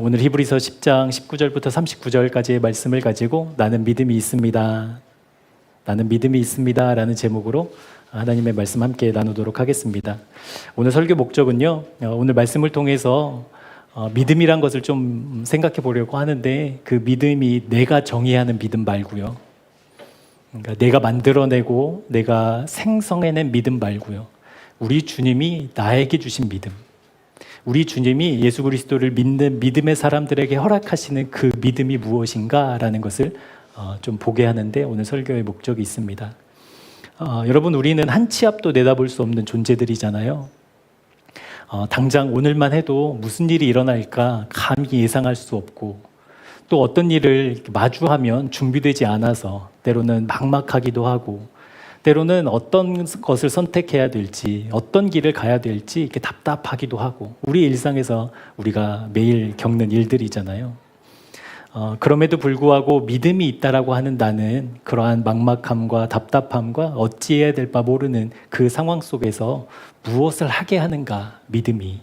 오늘 히브리서 10장 19절부터 39절까지의 말씀을 가지고 나는 믿음이 있습니다. 나는 믿음이 있습니다. 라는 제목으로 하나님의 말씀 함께 나누도록 하겠습니다. 오늘 설교 목적은요, 오늘 말씀을 통해서 믿음이란 것을 좀 생각해 보려고 하는데 그 믿음이 내가 정의하는 믿음 말고요. 그러니까 내가 만들어내고 내가 생성해낸 믿음 말고요. 우리 주님이 나에게 주신 믿음. 우리 주님이 예수 그리스도를 믿는 믿음의 사람들에게 허락하시는 그 믿음이 무엇인가라는 것을 좀 보게 하는데 오늘 설교의 목적이 있습니다. 여러분, 우리는 한 치 앞도 내다볼 수 없는 존재들이잖아요. 당장 오늘만 해도 무슨 일이 일어날까 감히 예상할 수 없고, 또 어떤 일을 마주하면 준비되지 않아서 때로는 막막하기도 하고, 때로는 어떤 것을 선택해야 될지, 어떤 길을 가야 될지 이렇게 답답하기도 하고, 우리 일상에서 우리가 매일 겪는 일들이잖아요. 그럼에도 불구하고 믿음이 있다라고 하는 나는 그러한 막막함과 답답함과 어찌해야 될 바 모르는 그 상황 속에서 무엇을 하게 하는가, 믿음이.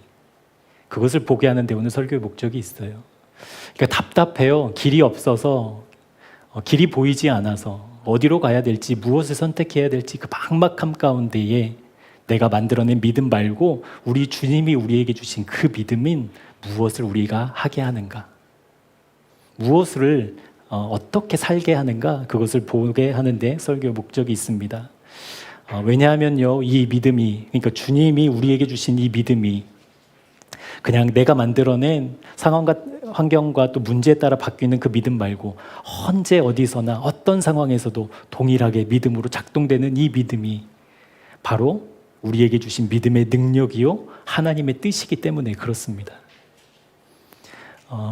그것을 보게 하는데 오늘 설교의 목적이 있어요. 그러니까 답답해요. 길이 없어서, 길이 보이지 않아서 어디로 가야 될지, 무엇을 선택해야 될지 그 막막함 가운데에 내가 만들어낸 믿음 말고 우리 주님이 우리에게 주신 그 믿음인 무엇을 우리가 하게 하는가, 무엇을 어떻게 살게 하는가, 그것을 보게 하는데 설교의 목적이 있습니다. 왜냐하면요, 이 믿음이, 그러니까 주님이 우리에게 주신 이 믿음이 그냥 내가 만들어낸 상황과 환경과 또 문제에 따라 바뀌는 그 믿음 말고 언제 어디서나 어떤 상황에서도 동일하게 믿음으로 작동되는 이 믿음이 바로 우리에게 주신 믿음의 능력이요 하나님의 뜻이기 때문에 그렇습니다.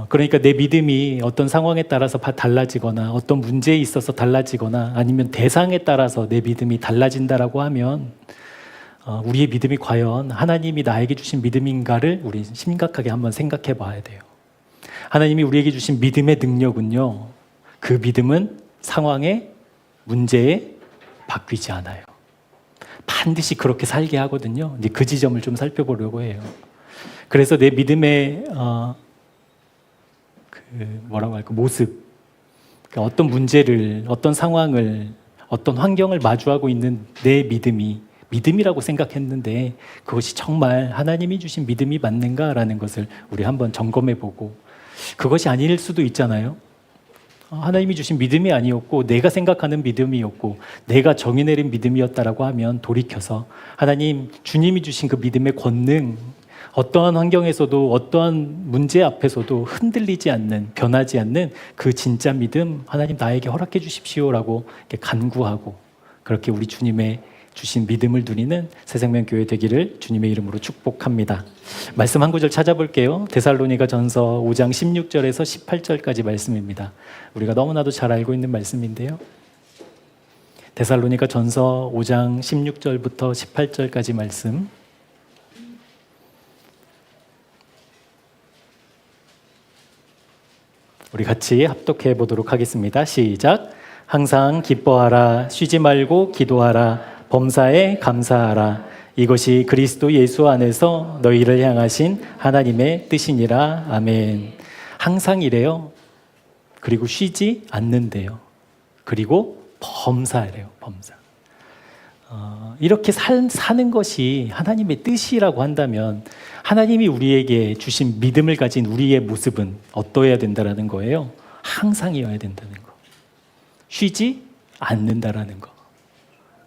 그러니까 내 믿음이 어떤 상황에 따라서 달라지거나 어떤 문제에 있어서 달라지거나 아니면 대상에 따라서 내 믿음이 달라진다라고 하면 우리의 믿음이 과연 하나님이 나에게 주신 믿음인가를 우리 심각하게 한번 생각해 봐야 돼요. 하나님이 우리에게 주신 믿음의 능력은요, 그 믿음은 상황에, 문제에 바뀌지 않아요. 반드시 그렇게 살게 하거든요. 이제 그 지점을 좀 살펴보려고 해요. 그래서 내 믿음의 모습, 그러니까 어떤 문제를, 어떤 상황을, 어떤 환경을 마주하고 있는 내 믿음이 믿음이라고 생각했는데 그것이 정말 하나님이 주신 믿음이 맞는가라는 것을 우리 한번 점검해 보고, 그것이 아닐 수도 있잖아요. 하나님이 주신 믿음이 아니었고 내가 생각하는 믿음이었고 내가 정의 내린 믿음이었다라고 하면 돌이켜서 하나님, 주님이 주신 그 믿음의 권능, 어떠한 환경에서도 어떠한 문제 앞에서도 흔들리지 않는, 변하지 않는 그 진짜 믿음 하나님 나에게 허락해 주십시오라고 이렇게 간구하고, 그렇게 우리 주님의 주신 믿음을 누리는 새생명교회 되기를 주님의 이름으로 축복합니다. 말씀 한 구절 찾아볼게요. 데살로니가 전서 5장 16절에서 18절까지 말씀입니다. 우리가 너무나도 잘 알고 있는 말씀인데요. 데살로니가 전서 5장 16절부터 18절까지 말씀. 우리 같이 합독해 보도록 하겠습니다. 시작. 항상 기뻐하라, 쉬지 말고 기도하라, 범사에 감사하라. 이것이 그리스도 예수 안에서 너희를 향하신 하나님의 뜻이니라. 아멘. 항상 이래요. 그리고 쉬지 않는데요. 그리고 범사래요. 범사. 이렇게 사는 것이 하나님의 뜻이라고 한다면 하나님이 우리에게 주신 믿음을 가진 우리의 모습은 어떠해야 된다라는 거예요. 항상이어야 된다는 거. 쉬지 않는다라는 거.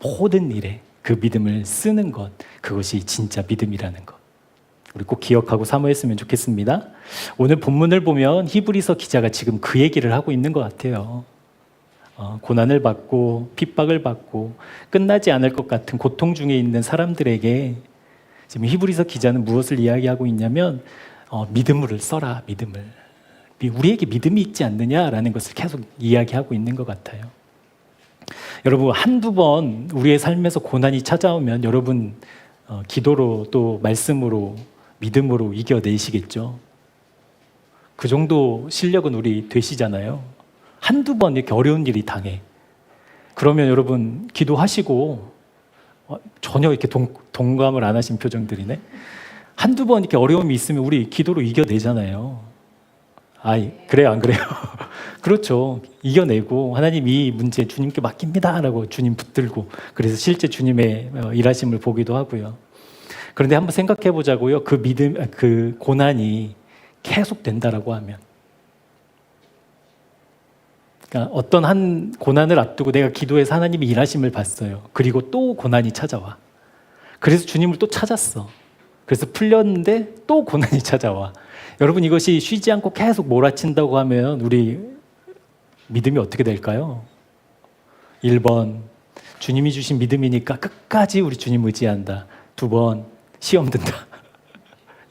모든 일에 그 믿음을 쓰는 것, 그것이 진짜 믿음이라는 것. 우리 꼭 기억하고 사모했으면 좋겠습니다. 오늘 본문을 보면 히브리서 기자가 지금 그 얘기를 하고 있는 것 같아요. 고난을 받고 핍박을 받고 끝나지 않을 것 같은 고통 중에 있는 사람들에게 지금 히브리서 기자는 무엇을 이야기하고 있냐면 믿음을 써라, 믿음을. 우리에게 믿음이 있지 않느냐라는 것을 계속 이야기하고 있는 것 같아요. 여러분, 한두 번 우리의 삶에서 고난이 찾아오면 여러분 기도로 또 말씀으로 믿음으로 이겨내시겠죠. 그 정도 실력은 우리 되시잖아요. 한두 번 이렇게 어려운 일이 당해. 그러면 여러분 기도하시고 전혀 이렇게 동감을 안 하신 표정들이네. 한두 번 이렇게 어려움이 있으면 우리 기도로 이겨내잖아요. 그래요, 안 그래요? 그렇죠. 이겨내고 하나님 이 문제 주님께 맡깁니다 라고 주님 붙들고 그래서 실제 주님의 일하심을 보기도 하고요. 그런데 한번 생각해 보자고요. 그 고난이 계속 된다라고 하면, 그러니까 어떤 한 고난을 앞두고 내가 기도해서 하나님이 일하심을 봤어요. 그리고 또 고난이 찾아와. 그래서 주님을 또 찾았어. 그래서 풀렸는데 또 고난이 찾아와. 여러분, 이것이 쉬지 않고 계속 몰아친다고 하면 우리 믿음이 어떻게 될까요? 1번, 주님이 주신 믿음이니까 끝까지 우리 주님 의지한다. 2번, 시험 든다.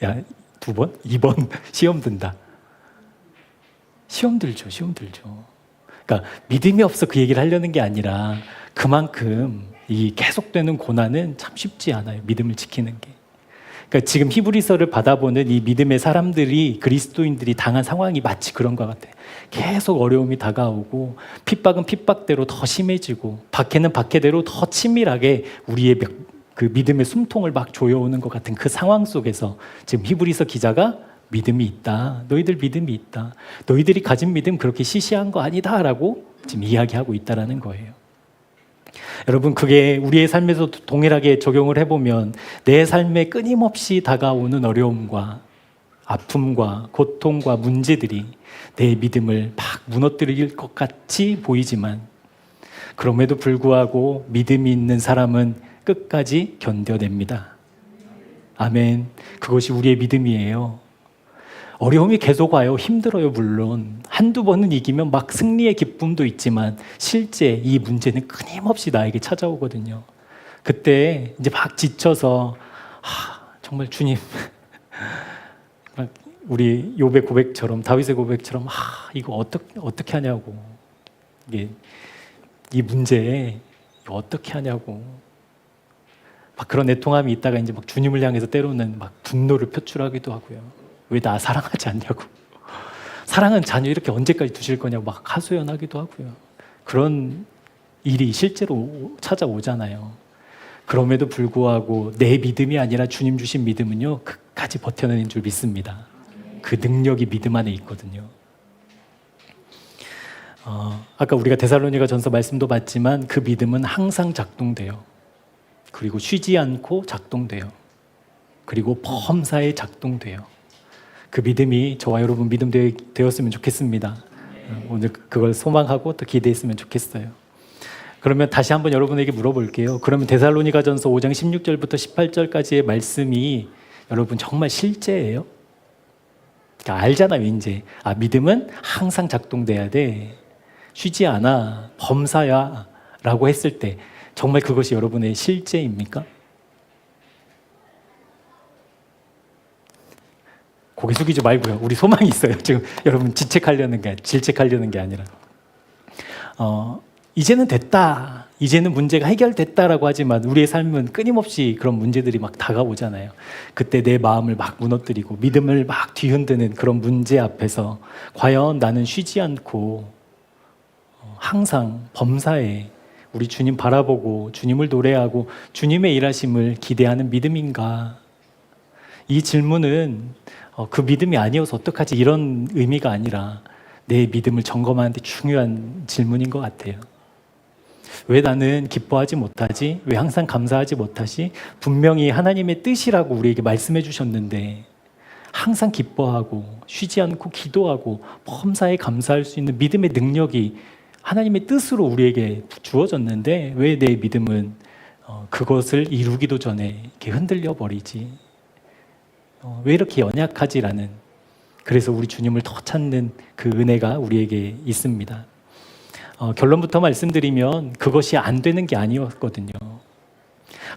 야, 2번? 2번, 시험 든다. 시험 들죠. 그러니까 믿음이 없어 그 얘기를 하려는 게 아니라 그만큼 이 계속되는 고난은 참 쉽지 않아요. 믿음을 지키는 게. 그러니까 지금 히브리서를 받아보는 이 믿음의 사람들이, 그리스도인들이 당한 상황이 마치 그런 것 같아요. 계속 어려움이 다가오고 핍박은 핍박대로 더 심해지고 박해는 박해대로 더 치밀하게 우리의 그 믿음의 숨통을 막 조여오는 것 같은 그 상황 속에서 지금 히브리서 기자가 믿음이 있다. 너희들 믿음이 있다. 너희들이 가진 믿음 그렇게 시시한 거 아니다라고 지금 이야기하고 있다라는 거예요. 여러분, 그게 우리의 삶에서 동일하게 적용을 해보면 내 삶에 끊임없이 다가오는 어려움과 아픔과 고통과 문제들이 내 믿음을 막 무너뜨릴 것 같이 보이지만 그럼에도 불구하고 믿음이 있는 사람은 끝까지 견뎌냅니다. 아멘. 그것이 우리의 믿음이에요. 어려움이 계속 와요. 힘들어요. 물론 한두 번은 이기면 막 승리의 기쁨도 있지만 실제 이 문제는 끊임없이 나에게 찾아오거든요. 그때 이제 막 지쳐서 정말 주님, 우리 욥의 고백처럼, 다윗의 고백처럼 이거 어떻게 하냐고, 이 문제에 이거 어떻게 하냐고 막 그런 애통함이 있다가 이제 막 주님을 향해서 때로는 막 분노를 표출하기도 하고요. 왜 나 사랑하지 않냐고, 사랑은 자녀 이렇게 언제까지 두실 거냐고 막 하소연하기도 하고요. 그런 일이 실제로 찾아오잖아요. 그럼에도 불구하고 내 믿음이 아니라 주님 주신 믿음은요, 끝까지 버텨내는 줄 믿습니다. 그 능력이 믿음 안에 있거든요. 아까 우리가 데살로니가 전서 말씀도 봤지만 그 믿음은 항상 작동돼요. 그리고 쉬지 않고 작동돼요. 그리고 범사에 작동돼요. 그 믿음이 저와 여러분 믿음 되었으면 좋겠습니다. 오늘 그걸 소망하고 또 기대했으면 좋겠어요. 그러면 다시 한번 여러분에게 물어볼게요. 그러면 데살로니가전서 5장 16절부터 18절까지의 말씀이 여러분 정말 실제예요? 그러니까 알잖아요, 이제. 믿음은 항상 작동돼야 돼. 쉬지 않아. 범사야. 라고 했을 때 정말 그것이 여러분의 실제입니까? 고개 숙이지 말고요. 우리 소망이 있어요. 지금 여러분 질책하려는 게 아니라. 이제는 됐다. 이제는 문제가 해결됐다라고 하지만 우리의 삶은 끊임없이 그런 문제들이 막 다가오잖아요. 그때 내 마음을 막 무너뜨리고 믿음을 막 뒤흔드는 그런 문제 앞에서 과연 나는 쉬지 않고 항상 범사에 우리 주님 바라보고 주님을 노래하고 주님의 일하심을 기대하는 믿음인가? 이 질문은 그 믿음이 아니어서 어떡하지 이런 의미가 아니라 내 믿음을 점검하는 데 중요한 질문인 것 같아요. 왜 나는 기뻐하지 못하지? 왜 항상 감사하지 못하지? 분명히 하나님의 뜻이라고 우리에게 말씀해 주셨는데 항상 기뻐하고 쉬지 않고 기도하고 범사에 감사할 수 있는 믿음의 능력이 하나님의 뜻으로 우리에게 주어졌는데 왜 내 믿음은 그것을 이루기도 전에 이렇게 흔들려 버리지? 왜 이렇게 연약하지라는, 그래서 우리 주님을 더 찾는 그 은혜가 우리에게 있습니다. 결론부터 말씀드리면 그것이 안 되는 게 아니었거든요.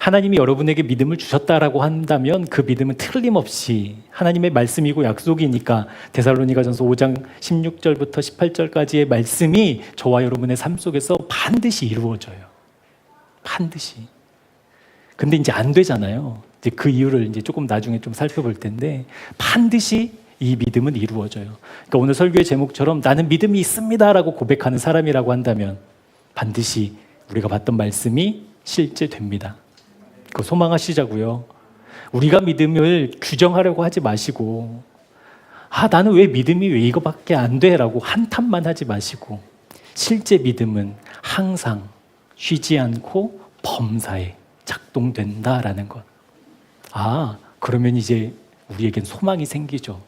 하나님이 여러분에게 믿음을 주셨다라고 한다면 그 믿음은 틀림없이 하나님의 말씀이고 약속이니까 데살로니가전서 5장 16절부터 18절까지의 말씀이 저와 여러분의 삶 속에서 반드시 이루어져요. 반드시. 근데 이제 안 되잖아요. 이제 그 이유를 이제 조금 나중에 좀 살펴볼 텐데 반드시 이 믿음은 이루어져요. 그러니까 오늘 설교의 제목처럼 나는 믿음이 있습니다라고 고백하는 사람이라고 한다면 반드시 우리가 봤던 말씀이 실제됩니다. 그거 소망하시자고요. 우리가 믿음을 규정하려고 하지 마시고 나는 왜 믿음이 왜 이거밖에 안 돼? 라고 한탄만 하지 마시고 실제 믿음은 항상 쉬지 않고 범사에 작동된다라는 것. 그러면 이제 우리에겐 소망이 생기죠.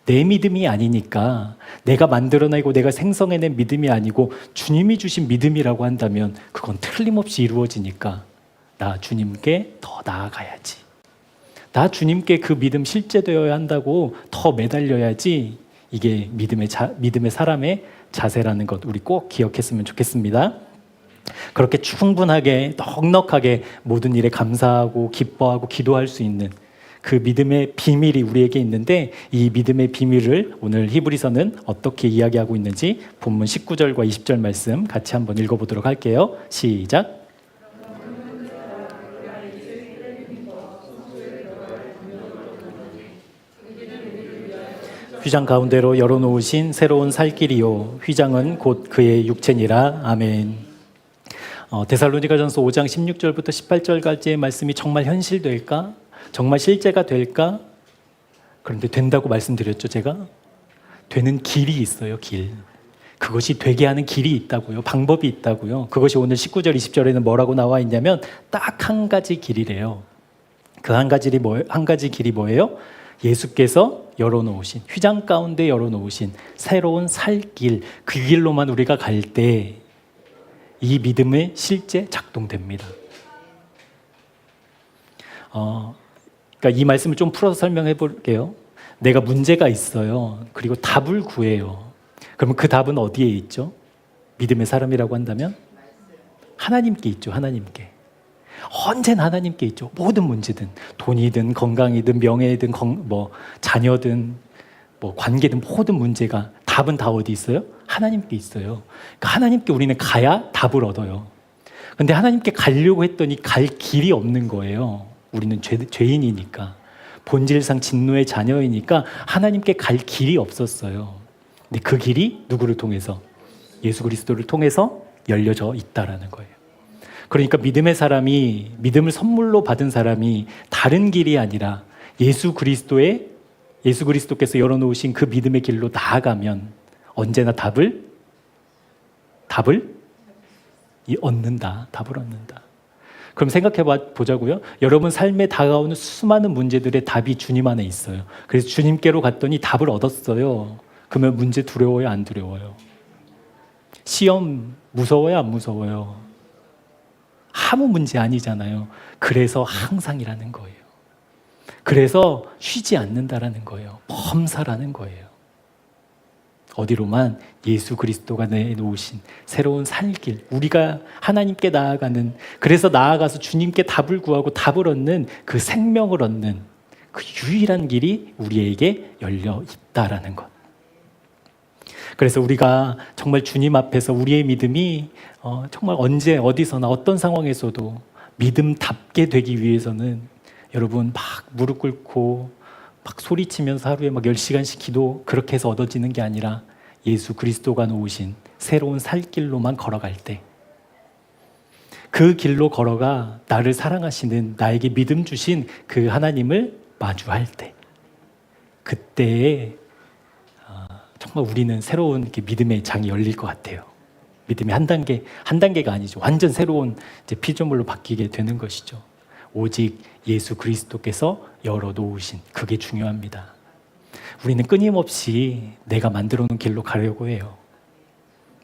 내 믿음이 아니니까, 내가 만들어내고 내가 생성해낸 믿음이 아니고 주님이 주신 믿음이라고 한다면 그건 틀림없이 이루어지니까 나 주님께 더 나아가야지. 나 주님께 그 믿음 실제되어야 한다고 더 매달려야지. 이게 믿음의 사람의 자세라는 것 우리 꼭 기억했으면 좋겠습니다. 그렇게 충분하게 넉넉하게 모든 일에 감사하고 기뻐하고 기도할 수 있는 그 믿음의 비밀이 우리에게 있는데, 이 믿음의 비밀을 오늘 히브리서는 어떻게 이야기하고 있는지 본문 19절과 20절 말씀 같이 한번 읽어보도록 할게요. 시작. 휘장 가운데로 열어놓으신 새로운 살 길이요, 휘장은 곧 그의 육체니라. 아멘. 데살로니가전서 5장 16절부터 18절까지의 말씀이 정말 현실될까? 정말 실제가 될까? 그런데 된다고 말씀드렸죠, 제가? 되는 길이 있어요, 길. 그것이 되게 하는 길이 있다고요. 방법이 있다고요. 그것이 오늘 19절, 20절에는 뭐라고 나와 있냐면 딱 한 가지 길이래요. 그 한 가지 길이 뭐예요? 예수께서 열어놓으신, 휘장 가운데 열어놓으신 새로운 살 길, 그 길로만 우리가 갈 때 이 믿음이 실제 작동됩니다. 그러니까 이 말씀을 좀 풀어서 설명해 볼게요. 내가 문제가 있어요. 그리고 답을 구해요. 그러면 그 답은 어디에 있죠? 믿음의 사람이라고 한다면 하나님께 있죠. 하나님께. 언제나 하나님께 있죠. 모든 문제든 돈이든 건강이든 명예든 자녀든 관계든 모든 문제가 답은 다 어디 있어요? 하나님께 있어요. 그러니까 하나님께 우리는 가야 답을 얻어요. 근데 하나님께 가려고 했더니 갈 길이 없는 거예요. 우리는 죄인이니까, 본질상 진노의 자녀이니까 하나님께 갈 길이 없었어요. 근데 그 길이 누구를 통해서? 예수 그리스도를 통해서 열려져 있다라는 거예요. 그러니까 믿음을 선물로 받은 사람이 다른 길이 아니라 예수 그리스도께서 열어놓으신 그 믿음의 길로 나아가면 언제나 답을 얻는다. 답을 얻는다. 그럼 생각해 보자고요. 여러분 삶에 다가오는 수많은 문제들의 답이 주님 안에 있어요. 그래서 주님께로 갔더니 답을 얻었어요. 그러면 문제 두려워요? 안 두려워요? 시험 무서워요? 안 무서워요? 아무 문제 아니잖아요. 그래서 항상이라는 거예요. 그래서 쉬지 않는다라는 거예요. 범사라는 거예요. 어디로만? 예수 그리스도가 내놓으신 새로운 살길, 우리가 하나님께 나아가는, 그래서 나아가서 주님께 답을 구하고 답을 얻는, 그 생명을 얻는 그 유일한 길이 우리에게 열려 있다라는 것. 그래서 우리가 정말 주님 앞에서 우리의 믿음이 정말 언제 어디서나 어떤 상황에서도 믿음답게 되기 위해서는 여러분 막 무릎 꿇고 막 소리치면서 하루에 막 10시간씩 기도 그렇게 해서 얻어지는 게 아니라 예수 그리스도가 놓으신 새로운 살 길로만 걸어갈 때, 그 길로 걸어가 나를 사랑하시는, 나에게 믿음 주신 그 하나님을 마주할 때, 그때에 정말 우리는 새로운 이렇게 믿음의 장이 열릴 것 같아요. 믿음이 한 단계가 아니죠. 완전 새로운 이제 피조물로 바뀌게 되는 것이죠. 오직 예수 그리스도께서 열어놓으신, 그게 중요합니다. 우리는 끊임없이 내가 만들어 놓은 길로 가려고 해요.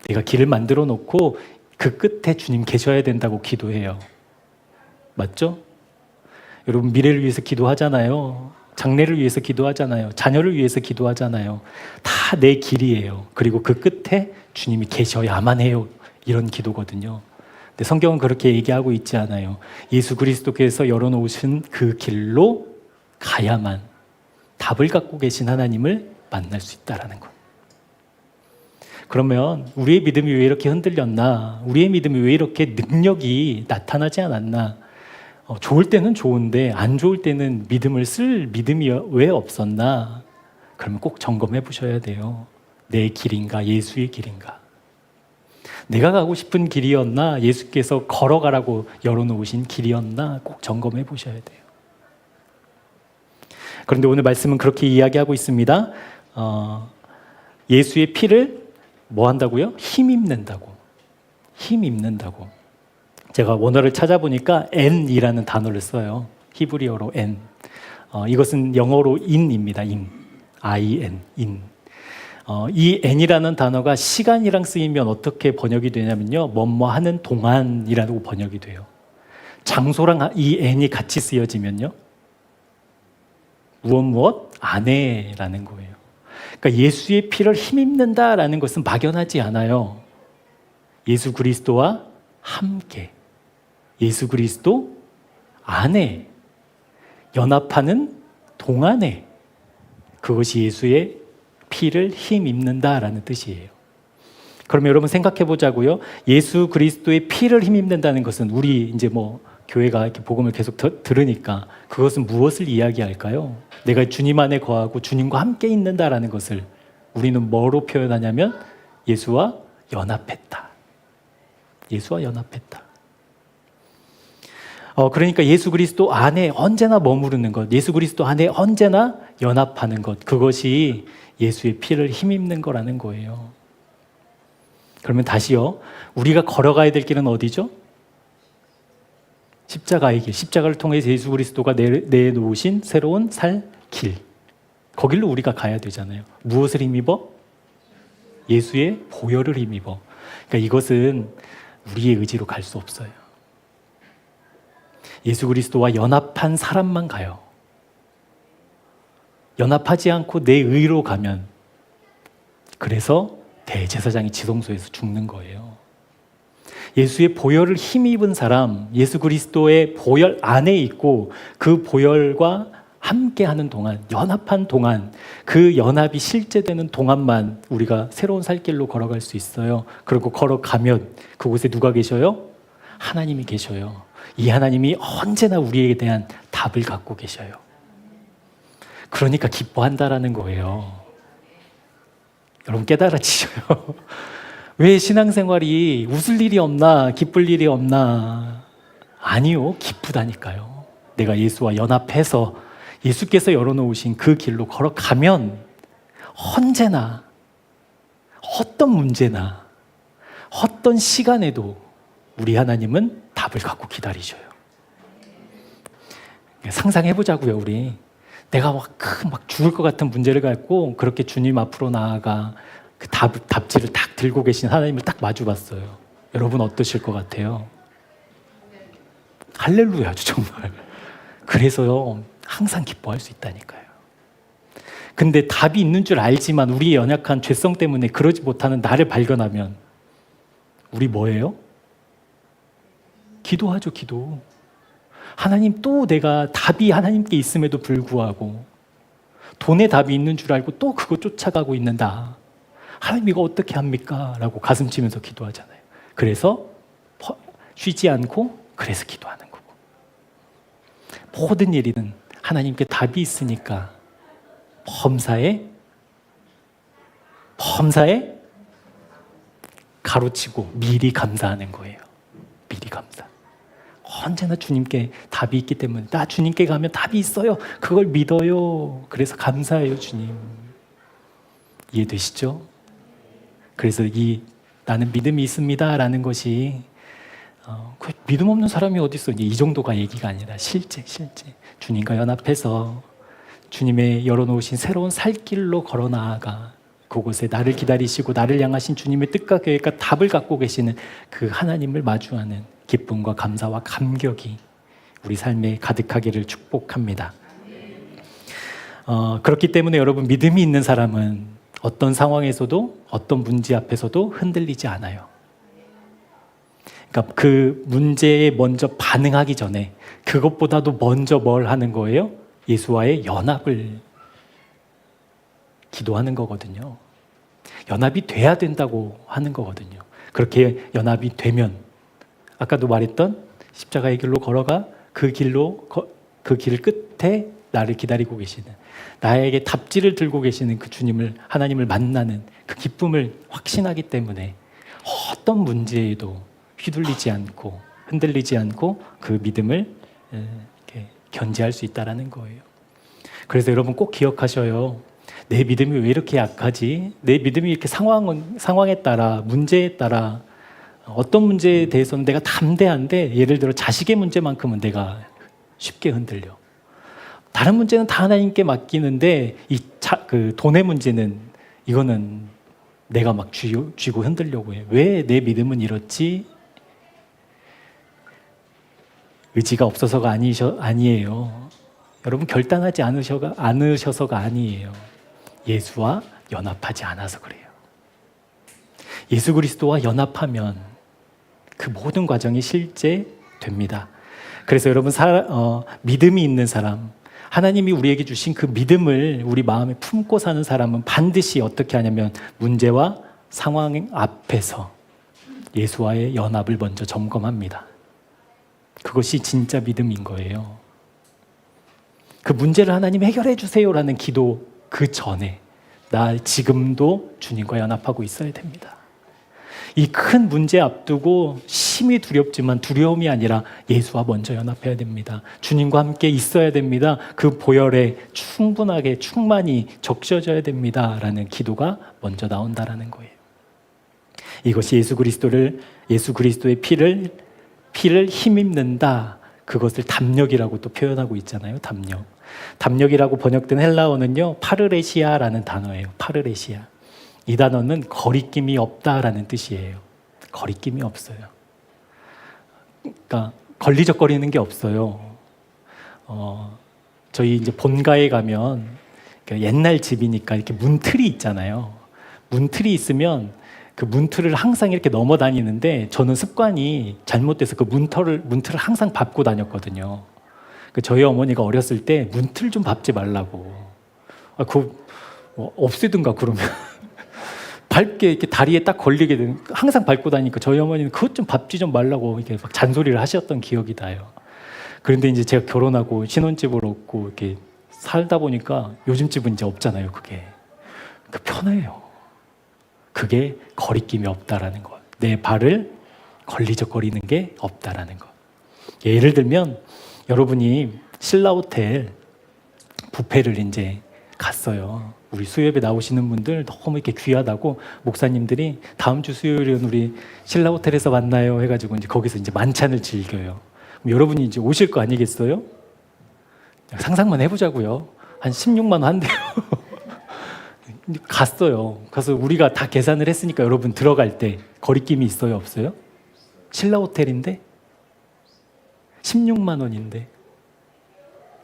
내가 길을 만들어 놓고 그 끝에 주님 계셔야 된다고 기도해요. 맞죠? 여러분 미래를 위해서 기도하잖아요. 장래를 위해서 기도하잖아요. 자녀를 위해서 기도하잖아요. 다 내 길이에요. 그리고 그 끝에 주님이 계셔야만 해요. 이런 기도거든요. 근데 성경은 그렇게 얘기하고 있지 않아요. 예수 그리스도께서 열어놓으신 그 길로 가야만 답을 갖고 계신 하나님을 만날 수 있다는 것. 그러면 우리의 믿음이 왜 이렇게 흔들렸나? 우리의 믿음이 왜 이렇게 능력이 나타나지 않았나? 좋을 때는 좋은데 안 좋을 때는 믿음을 쓸 믿음이 왜 없었나? 그러면 꼭 점검해 보셔야 돼요. 내 길인가? 예수의 길인가? 내가 가고 싶은 길이었나? 예수께서 걸어가라고 열어놓으신 길이었나? 꼭 점검해 보셔야 돼요. 그런데 오늘 말씀은 그렇게 이야기하고 있습니다. 예수의 피를 뭐 한다고요? 힘입는다고. 힘입는다고. 제가 원어를 찾아보니까 N이라는 단어를 써요. 히브리어로 N. 이것은 영어로 in입니다. in. I-N. in. 이 N이라는 단어가 시간이랑 쓰이면 어떻게 번역이 되냐면요. 뭐뭐 하는 동안이라고 번역이 돼요. 장소랑 이 N이 같이 쓰여지면요. 무엇 안에라는 거예요. 그러니까 예수의 피를 힘입는다라는 것은 막연하지 않아요. 예수 그리스도와 함께, 예수 그리스도 안에, 연합하는 동안에 그것이 예수의 피를 힘입는다라는 뜻이에요. 그럼 여러분 생각해 보자고요. 예수 그리스도의 피를 힘입는다는 것은 우리 이제 뭐 교회가 이렇게 복음을 계속 들으니까 그것은 무엇을 이야기할까요? 내가 주님 안에 거하고 주님과 함께 있는다라는 것을 우리는 뭐로 표현하냐면 예수와 연합했다. 예수와 연합했다. 그러니까 예수 그리스도 안에 언제나 머무르는 것, 예수 그리스도 안에 언제나 연합하는 것, 그것이 예수의 피를 힘입는 거라는 거예요. 그러면 다시요. 우리가 걸어가야 될 길은 어디죠? 십자가의 길. 십자가를 통해서 예수 그리스도가 내놓으신 새로운 살 길. 거길로 우리가 가야 되잖아요. 무엇을 힘입어? 예수의 보혈을 힘입어. 그러니까 이것은 우리의 의지로 갈 수 없어요. 예수 그리스도와 연합한 사람만 가요. 연합하지 않고 내 의로 가면 그래서 대제사장이 지성소에서 죽는 거예요. 예수의 보혈을 힘입은 사람, 예수 그리스도의 보혈 안에 있고 그 보혈과 함께하는 동안, 연합한 동안, 그 연합이 실제되는 동안만 우리가 새로운 살길로 걸어갈 수 있어요. 그리고 걸어가면 그곳에 누가 계셔요? 하나님이 계셔요. 이 하나님이 언제나 우리에 대한 답을 갖고 계셔요. 그러니까 기뻐한다라는 거예요. 여러분 깨달아지셔요. 왜 신앙생활이 웃을 일이 없나, 기쁠 일이 없나? 아니요, 기쁘다니까요. 내가 예수와 연합해서 예수께서 열어놓으신 그 길로 걸어가면 언제나 어떤 문제나 어떤 시간에도 우리 하나님은 답을 갖고 기다리셔요. 상상해보자고요, 우리. 내가 막 죽을 것 같은 문제를 갖고 그렇게 주님 앞으로 나아가 그 답지를 딱 들고 계신 하나님을 딱 마주봤어요. 여러분 어떠실 것 같아요? 할렐루야죠, 정말. 그래서요, 항상 기뻐할 수 있다니까요. 근데 답이 있는 줄 알지만 우리의 연약한 죄성 때문에 그러지 못하는 나를 발견하면 우리 뭐예요? 기도하죠, 기도. 하나님, 또 내가 답이 하나님께 있음에도 불구하고 돈에 답이 있는 줄 알고 또 그거 쫓아가고 있는다. 하나님 이거 어떻게 합니까? 라고 가슴 치면서 기도하잖아요. 그래서 쉬지 않고 그래서 기도하는 거고. 모든 일이든 하나님께 답이 있으니까 범사에 가로치고 미리 감사하는 거예요. 미리 감사. 언제나 주님께 답이 있기 때문에 나 주님께 가면 답이 있어요. 그걸 믿어요. 그래서 감사해요, 주님. 이해되시죠? 그래서 이 나는 믿음이 있습니다라는 것이 그 믿음 없는 사람이 어디 있어? 이 정도가 얘기가 아니라 실제 주님과 연합해서 주님의 열어놓으신 새로운 살 길로 걸어 나아가 그곳에 나를 기다리시고 나를 향하신 주님의 뜻과 계획과 답을 갖고 계시는 그 하나님을 마주하는 기쁨과 감사와 감격이 우리 삶에 가득하기를 축복합니다. 그렇기 때문에 여러분 믿음이 있는 사람은 어떤 상황에서도 어떤 문제 앞에서도 흔들리지 않아요. 그러니까 그 문제에 먼저 반응하기 전에 그것보다도 먼저 뭘 하는 거예요? 예수와의 연합을 기도하는 거거든요. 연합이 돼야 된다고 하는 거거든요. 그렇게 연합이 되면 아까도 말했던 십자가의 길로 걸어가 그 길 끝에 나를 기다리고 계시는 나에게 답지를 들고 계시는 그 주님을 하나님을 만나는 그 기쁨을 확신하기 때문에 어떤 문제에도 휘둘리지 않고 흔들리지 않고 그 믿음을 이렇게 견지할 수 있다라는 거예요. 그래서 여러분 꼭 기억하셔요. 내 믿음이 왜 이렇게 약하지? 내 믿음이 이렇게 상황에 따라, 문제에 따라, 어떤 문제에 대해서는 내가 담대한데, 예를 들어 자식의 문제만큼은 내가 쉽게 흔들려. 다른 문제는 다 하나님께 맡기는데, 그 돈의 문제는, 이거는 내가 막 쥐고 흔들려고 해. 왜 내 믿음은 이렇지? 의지가 없어서가 아니에요. 여러분, 결단하지 않으셔서가 아니에요. 예수와 연합하지 않아서 그래요. 예수 그리스도와 연합하면 그 모든 과정이 실제됩니다. 그래서 여러분, 믿음이 있는 사람, 하나님이 우리에게 주신 그 믿음을 우리 마음에 품고 사는 사람은 반드시 어떻게 하냐면 문제와 상황 앞에서 예수와의 연합을 먼저 점검합니다. 그것이 진짜 믿음인 거예요. 그 문제를 하나님 해결해 주세요라는 기도 그 전에 나 지금도 주님과 연합하고 있어야 됩니다. 이 큰 문제 앞두고 심히 두렵지만 두려움이 아니라 예수와 먼저 연합해야 됩니다. 주님과 함께 있어야 됩니다. 그 보혈에 충분하게 충만히 적셔져야 됩니다. 라는 기도가 먼저 나온다라는 거예요. 이것이 예수 그리스도의 피를 힘입는다. 그것을 담력이라고 또 표현하고 있잖아요. 담력이라고 번역된 헬라어는요, 파르레시아라는 단어예요. 파르레시아. 이 단어는 거리낌이 없다라는 뜻이에요. 거리낌이 없어요. 그러니까 걸리적거리는 게 없어요. 저희 이제 본가에 가면 그러니까 옛날 집이니까 이렇게 문틀이 있잖아요. 문틀이 있으면 그 문틀을 항상 이렇게 넘어다니는데 저는 습관이 잘못돼서 그 문틀을 항상 밟고 다녔거든요. 저희 어머니가 어렸을 때 문틀 좀 밟지 말라고. 그거 없애든가 그러면. 밟게 이렇게 다리에 딱 걸리게 되는, 항상 밟고 다니니까 저희 어머니는 그것 좀 밟지 좀 말라고 이렇게 막 잔소리를 하셨던 기억이 나요. 그런데 이제 제가 결혼하고 신혼집을 얻고 이렇게 살다 보니까 요즘 집은 이제 없잖아요, 그게. 편해요. 그게 거리낌이 없다라는 것. 내 발을 걸리적거리는 게 없다라는 것. 예를 들면 여러분이 신라호텔 뷔페를 이제 갔어요. 우리 수요예배 나오시는 분들 너무 이렇게 귀하다고 목사님들이 다음 주 수요일은 우리 신라호텔에서 만나요 해가지고 이제 거기서 이제 만찬을 즐겨요. 그럼 여러분이 이제 오실 거 아니겠어요? 상상만 해보자고요. 한 16만 원 한대요. 갔어요. 가서 우리가 다 계산을 했으니까 여러분 들어갈 때 거리낌이 있어요, 없어요? 신라호텔인데 16만 원인데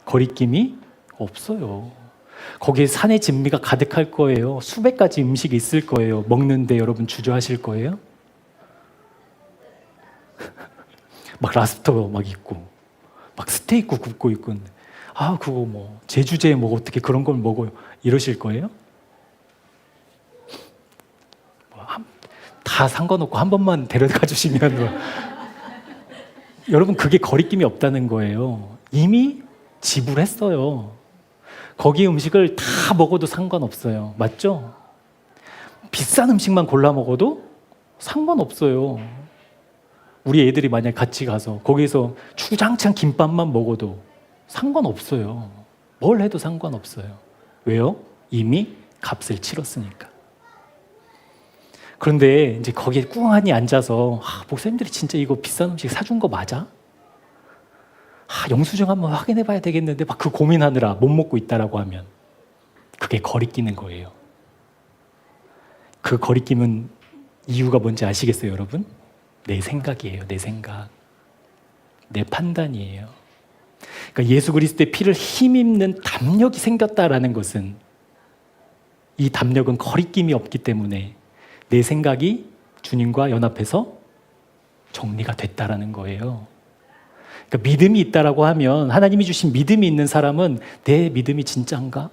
거리낌이 없어요. 거기에 산의 진미가 가득할 거예요. 수백 가지 음식이 있을 거예요. 먹는데 여러분 주저하실 거예요? 막 랍스터 막 있고 막 스테이크 굽고 있고 그거 뭐 제주제에 뭐 어떻게 그런 걸 먹어요? 이러실 거예요? 다 상관없고 한 번만 데려가 주시면 여러분 그게 거리낌이 없다는 거예요. 이미 지불했어요. 거기 음식을 다 먹어도 상관없어요. 맞죠? 비싼 음식만 골라 먹어도 상관없어요. 우리 애들이 만약 같이 가서 거기서 주장창 김밥만 먹어도 상관없어요. 뭘 해도 상관없어요. 왜요? 이미 값을 치렀으니까. 그런데 이제 거기에 꿍하니 앉아서 목사님들이 진짜 이거 비싼 음식 사준 거 맞아? 영수증 한번 확인해 봐야 되겠는데 막 그 고민하느라 못 먹고 있다라고 하면 그게 거리끼는 거예요. 그 거리낌은 이유가 뭔지 아시겠어요, 여러분? 내 생각이에요. 내 생각. 내 판단이에요. 그러니까 예수 그리스도의 피를 힘입는 담력이 생겼다라는 것은 이 담력은 거리낌이 없기 때문에 내 생각이 주님과 연합해서 정리가 됐다라는 거예요. 그러니까 믿음이 있다라고 하면 하나님이 주신 믿음이 있는 사람은 내 믿음이 진짜인가?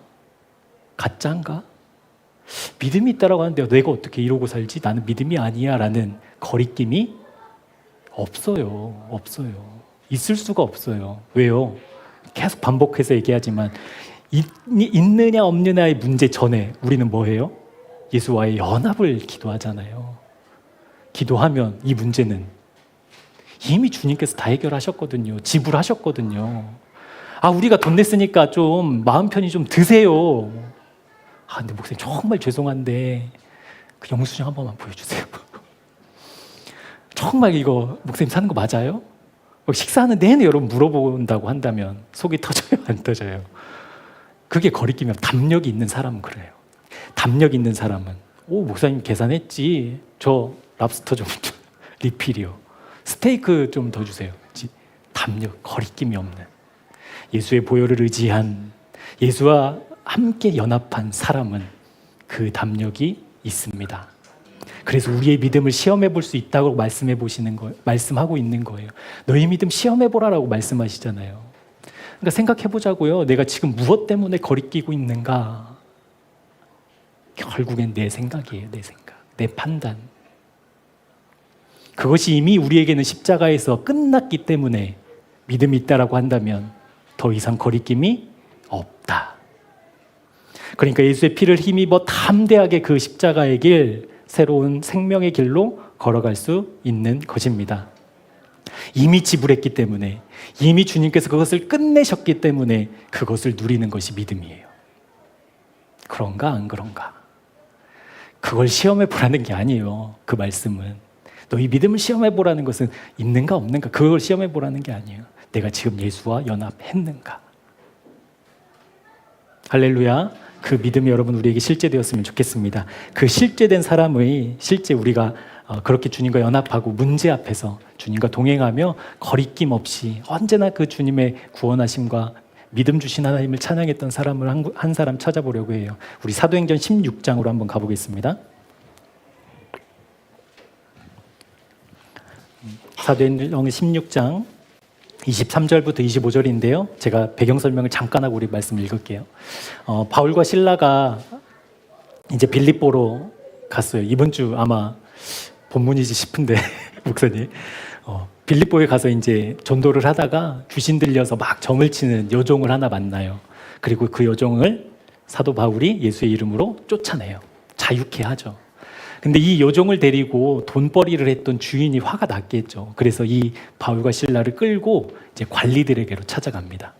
가짜인가? 믿음이 있다라고 하는데 내가 어떻게 이러고 살지? 나는 믿음이 아니야 라는 거리낌이 없어요. 있을 수가 없어요. 왜요? 계속 반복해서 얘기하지만 있느냐 없느냐의 문제 전에 우리는 뭐 해요? 예수와의 연합을 기도하잖아요. 기도하면 이 문제는 이미 주님께서 다 해결하셨거든요. 지불하셨거든요. 우리가 돈 냈으니까 좀 마음 편히 좀 드세요. 근데 목사님 정말 죄송한데 그 영수증 한 번만 보여주세요. 정말 이거 목사님 사는 거 맞아요? 식사하는 내내 여러분 물어본다고 한다면 속이 터져요, 안 터져요? 그게 거리끼면 담력이 있는 사람은 그래요. 담력 있는 사람은 목사님 계산했지. 저 랍스터 좀 리필이요. 스테이크 좀 더 주세요. 담력, 거리낌이 없는 예수의 보혈을 의지한 예수와 함께 연합한 사람은 그 담력이 있습니다. 그래서 우리의 믿음을 시험해 볼 수 있다고 말씀하고 있는 거예요. 너희 믿음 시험해 보라라고 말씀하시잖아요. 그러니까 생각해 보자고요. 내가 지금 무엇 때문에 거리끼고 있는가? 결국엔 내 생각이에요. 내 생각, 내 판단. 그것이 이미 우리에게는 십자가에서 끝났기 때문에 믿음이 있다라고 한다면 더 이상 거리낌이 없다. 그러니까 예수의 피를 힘입어 담대하게 그 십자가의 길, 새로운 생명의 길로 걸어갈 수 있는 것입니다. 이미 지불했기 때문에, 이미 주님께서 그것을 끝내셨기 때문에 그것을 누리는 것이 믿음이에요. 그런가 안 그런가? 그걸 시험해 보라는 게 아니에요. 그 말씀은 너희 믿음을 시험해 보라는 것은 있는가 없는가, 그걸 시험해 보라는 게 아니에요. 내가 지금 예수와 연합했는가. 할렐루야. 그 믿음이 여러분 우리에게 실제되었으면 좋겠습니다. 그 실제된 사람의 실제 우리가 그렇게 주님과 연합하고 문제 앞에서 주님과 동행하며 거리낌 없이 언제나 그 주님의 구원하심과 믿음 주신 하나님을 찬양했던 사람을 한 사람 찾아보려고 해요. 우리 사도행전 16장으로 한번 가보겠습니다. 사도행전 16장 23절부터 25절인데요. 제가 배경 설명을 잠깐 하고 우리 말씀 읽을게요. 바울과 실라가 이제 빌립보로 갔어요. 이번 주 아마 본문이지 싶은데 목사님. 빌립보에 가서 이제 전도를 하다가 귀신 들려서 막 점을 치는 여종을 하나 만나요. 그리고 그 여종을 사도 바울이 예수의 이름으로 쫓아내요. 자유케 하죠. 근데 이 여종을 데리고 돈벌이를 했던 주인이 화가 났겠죠. 그래서 이 바울과 실라를 끌고 이제 관리들에게로 찾아갑니다.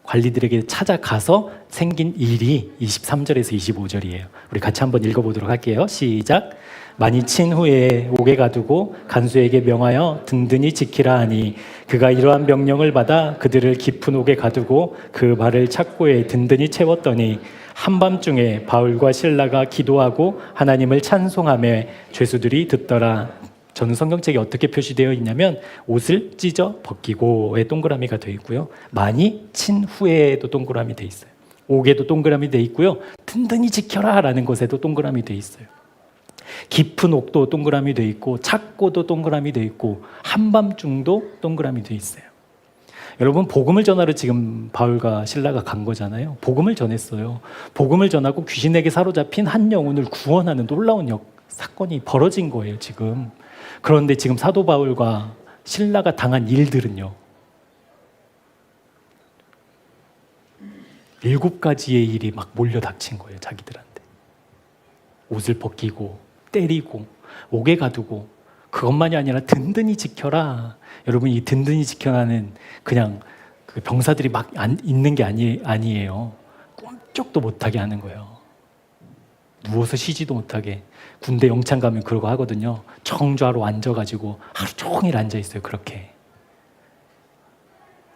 관리들에게 찾아가서 생긴 일이 23절에서 25절이에요. 우리 같이 한번 읽어보도록 할게요. 시작. 많이 친 후에 옥에 가두고 간수에게 명하여 든든히 지키라 하니 그가 이러한 명령을 받아 그들을 깊은 옥에 가두고 그 발을 착고에 든든히 채웠더니 한밤중에 바울과 실라가 기도하고 하나님을 찬송하며 죄수들이 듣더라. 저는 성경책에 어떻게 표시되어 있냐면 옷을 찢어 벗기고의 동그라미가 되어 있고요. 많이 친 후에도 동그라미 되어 있어요. 옥에도 동그라미 되어 있고요. 든든히 지켜라 라는 것에도 동그라미 되어 있어요. 깊은 옥도 동그라미 되어 있고 착고도 동그라미 되어 있고 한밤중도 동그라미 되어 있어요. 여러분 복음을 전하러 지금 바울과 실라가 간 거잖아요. 복음을 전했어요. 복음을 전하고 귀신에게 사로잡힌 한 영혼을 구원하는 놀라운 사건이 벌어진 거예요 지금. 그런데 지금 사도 바울과 실라가 당한 일들은요 7가지의 일이 막 몰려닥친 거예요 자기들한테. 옷을 벗기고 때리고 옥에 가두고 그것만이 아니라 든든히 지켜라. 여러분 이 든든히 지켜라는 그냥 그 병사들이 막 있는 게 아니에요. 꿈쩍도 못하게 하는 거예요. 누워서 쉬지도 못하게. 군대 영창 가면 그러고 하거든요. 정좌로 앉아가지고 하루 종일 앉아있어요. 그렇게.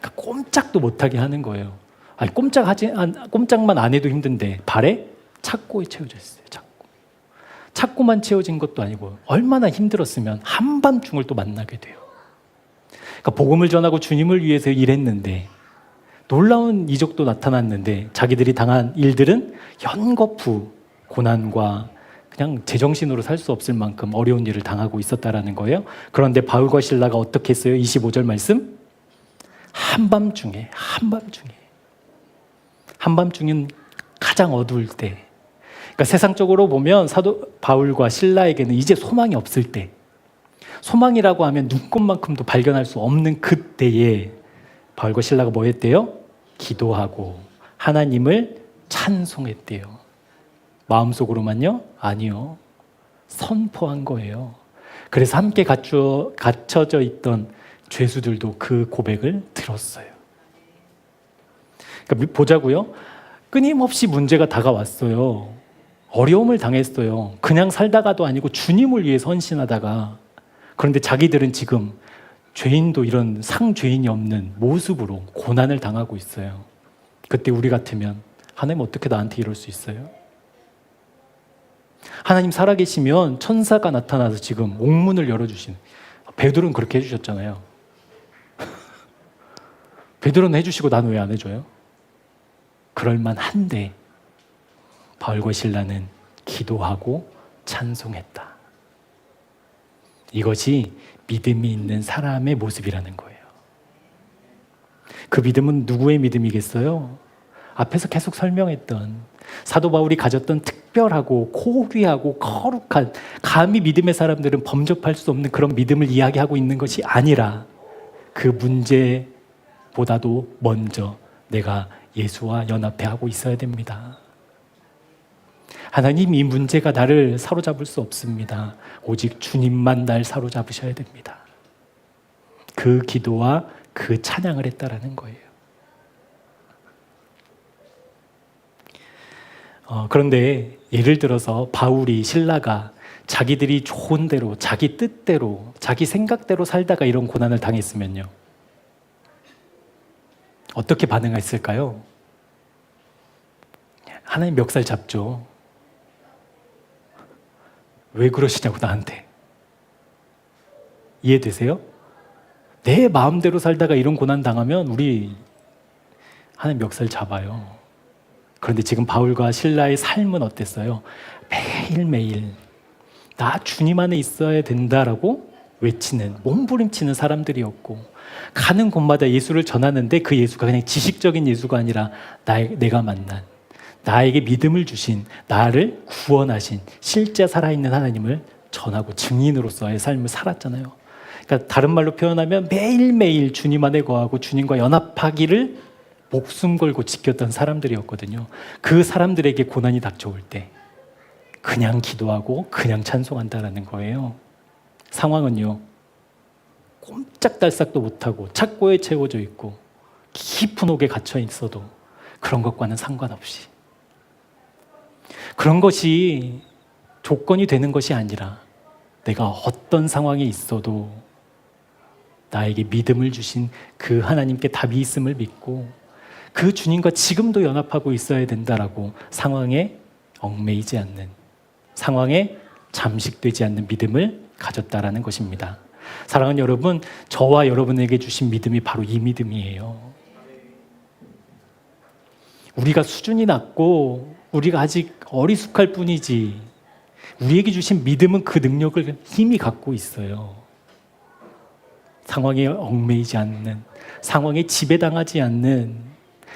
그러니까 꼼짝도 못하게 하는 거예요. 아니 꼼짝만 안 해도 힘든데 발에 착고에 채워져 있어요. 착고만 채워진 것도 아니고 얼마나 힘들었으면 한밤중을 또 만나게 돼요. 그러니까 복음을 전하고 주님을 위해서 일했는데 놀라운 이적도 나타났는데 자기들이 당한 일들은 연거푸 고난과 그냥 제정신으로 살 수 없을 만큼 어려운 일을 당하고 있었다라는 거예요. 그런데 바울과 실라가 어떻게 했어요? 25절 말씀. 한밤중은 가장 어두울 때. 그러니까 세상적으로 보면 사도 바울과 실라에게는 이제 소망이 없을 때, 소망이라고 하면 눈꽃만큼도 발견할 수 없는 그때에 바울과 실라가 뭐 했대요? 기도하고 하나님을 찬송했대요. 마음속으로만요? 아니요. 선포한 거예요. 그래서 함께 갇혀져 있던 죄수들도 그 고백을 들었어요. 그러니까 보자고요. 끊임없이 문제가 다가왔어요. 어려움을 당했어요. 그냥 살다가도 아니고 주님을 위해서 헌신하다가. 그런데 자기들은 지금 죄인도 이런 상죄인이 없는 모습으로 고난을 당하고 있어요. 그때 우리 같으면 하나님 어떻게 나한테 이럴 수 있어요? 하나님 살아계시면 천사가 나타나서 지금 옥문을 열어주신, 베드로는 그렇게 해주셨잖아요. 베드로는 해주시고 나는 왜 안 해줘요? 그럴만한데 바울과 실라는 기도하고 찬송했다. 이것이 믿음이 있는 사람의 모습이라는 거예요. 그 믿음은 누구의 믿음이겠어요? 앞에서 계속 설명했던 사도 바울이 가졌던 특별하고 고귀하고 거룩한, 감히 믿음의 사람들은 범접할 수 없는 그런 믿음을 이야기하고 있는 것이 아니라 그 문제보다도 먼저 내가 예수와 연합해 하고 있어야 됩니다. 하나님, 이 문제가 나를 사로잡을 수 없습니다. 오직 주님만 날 사로잡으셔야 됩니다. 그 기도와 그 찬양을 했다라는 거예요. 그런데 예를 들어서 바울이, 신라가 자기들이 좋은 대로, 자기 뜻대로, 자기 생각대로 살다가 이런 고난을 당했으면요, 어떻게 반응했을까요? 하나님 멱살 잡죠. 왜 그러시냐고 나한테. 이해되세요? 내 마음대로 살다가 이런 고난 당하면 우리 하나님 멱살 잡아요. 그런데 지금 바울과 실라의 삶은 어땠어요? 매일매일 나 주님 안에 있어야 된다라고 외치는, 몸부림치는 사람들이었고, 가는 곳마다 예수를 전하는데 그 예수가 그냥 지식적인 예수가 아니라 내가 만난, 나에게 믿음을 주신, 나를 구원하신 실제 살아있는 하나님을 전하고 증인으로서의 삶을 살았잖아요. 그러니까 다른 말로 표현하면 매일매일 주님 안에 거하고 주님과 연합하기를 목숨 걸고 지켰던 사람들이었거든요. 그 사람들에게 고난이 닥쳐올 때 그냥 기도하고 그냥 찬송한다라는 거예요. 상황은요, 꼼짝달싹도 못하고 착고에 채워져 있고 깊은 옥에 갇혀 있어도 그런 것과는 상관없이, 그런 것이 조건이 되는 것이 아니라 내가 어떤 상황에 있어도 나에게 믿음을 주신 그 하나님께 답이 있음을 믿고 그 주님과 지금도 연합하고 있어야 된다라고 상황에 얽매이지 않는, 상황에 잠식되지 않는 믿음을 가졌다라는 것입니다. 사랑하는 여러분, 저와 여러분에게 주신 믿음이 바로 이 믿음이에요. 우리가 수준이 낮고 우리가 아직 어리숙할 뿐이지 우리에게 주신 믿음은 그 능력을 이미 갖고 있어요. 상황에 얽매이지 않는, 상황에 지배당하지 않는,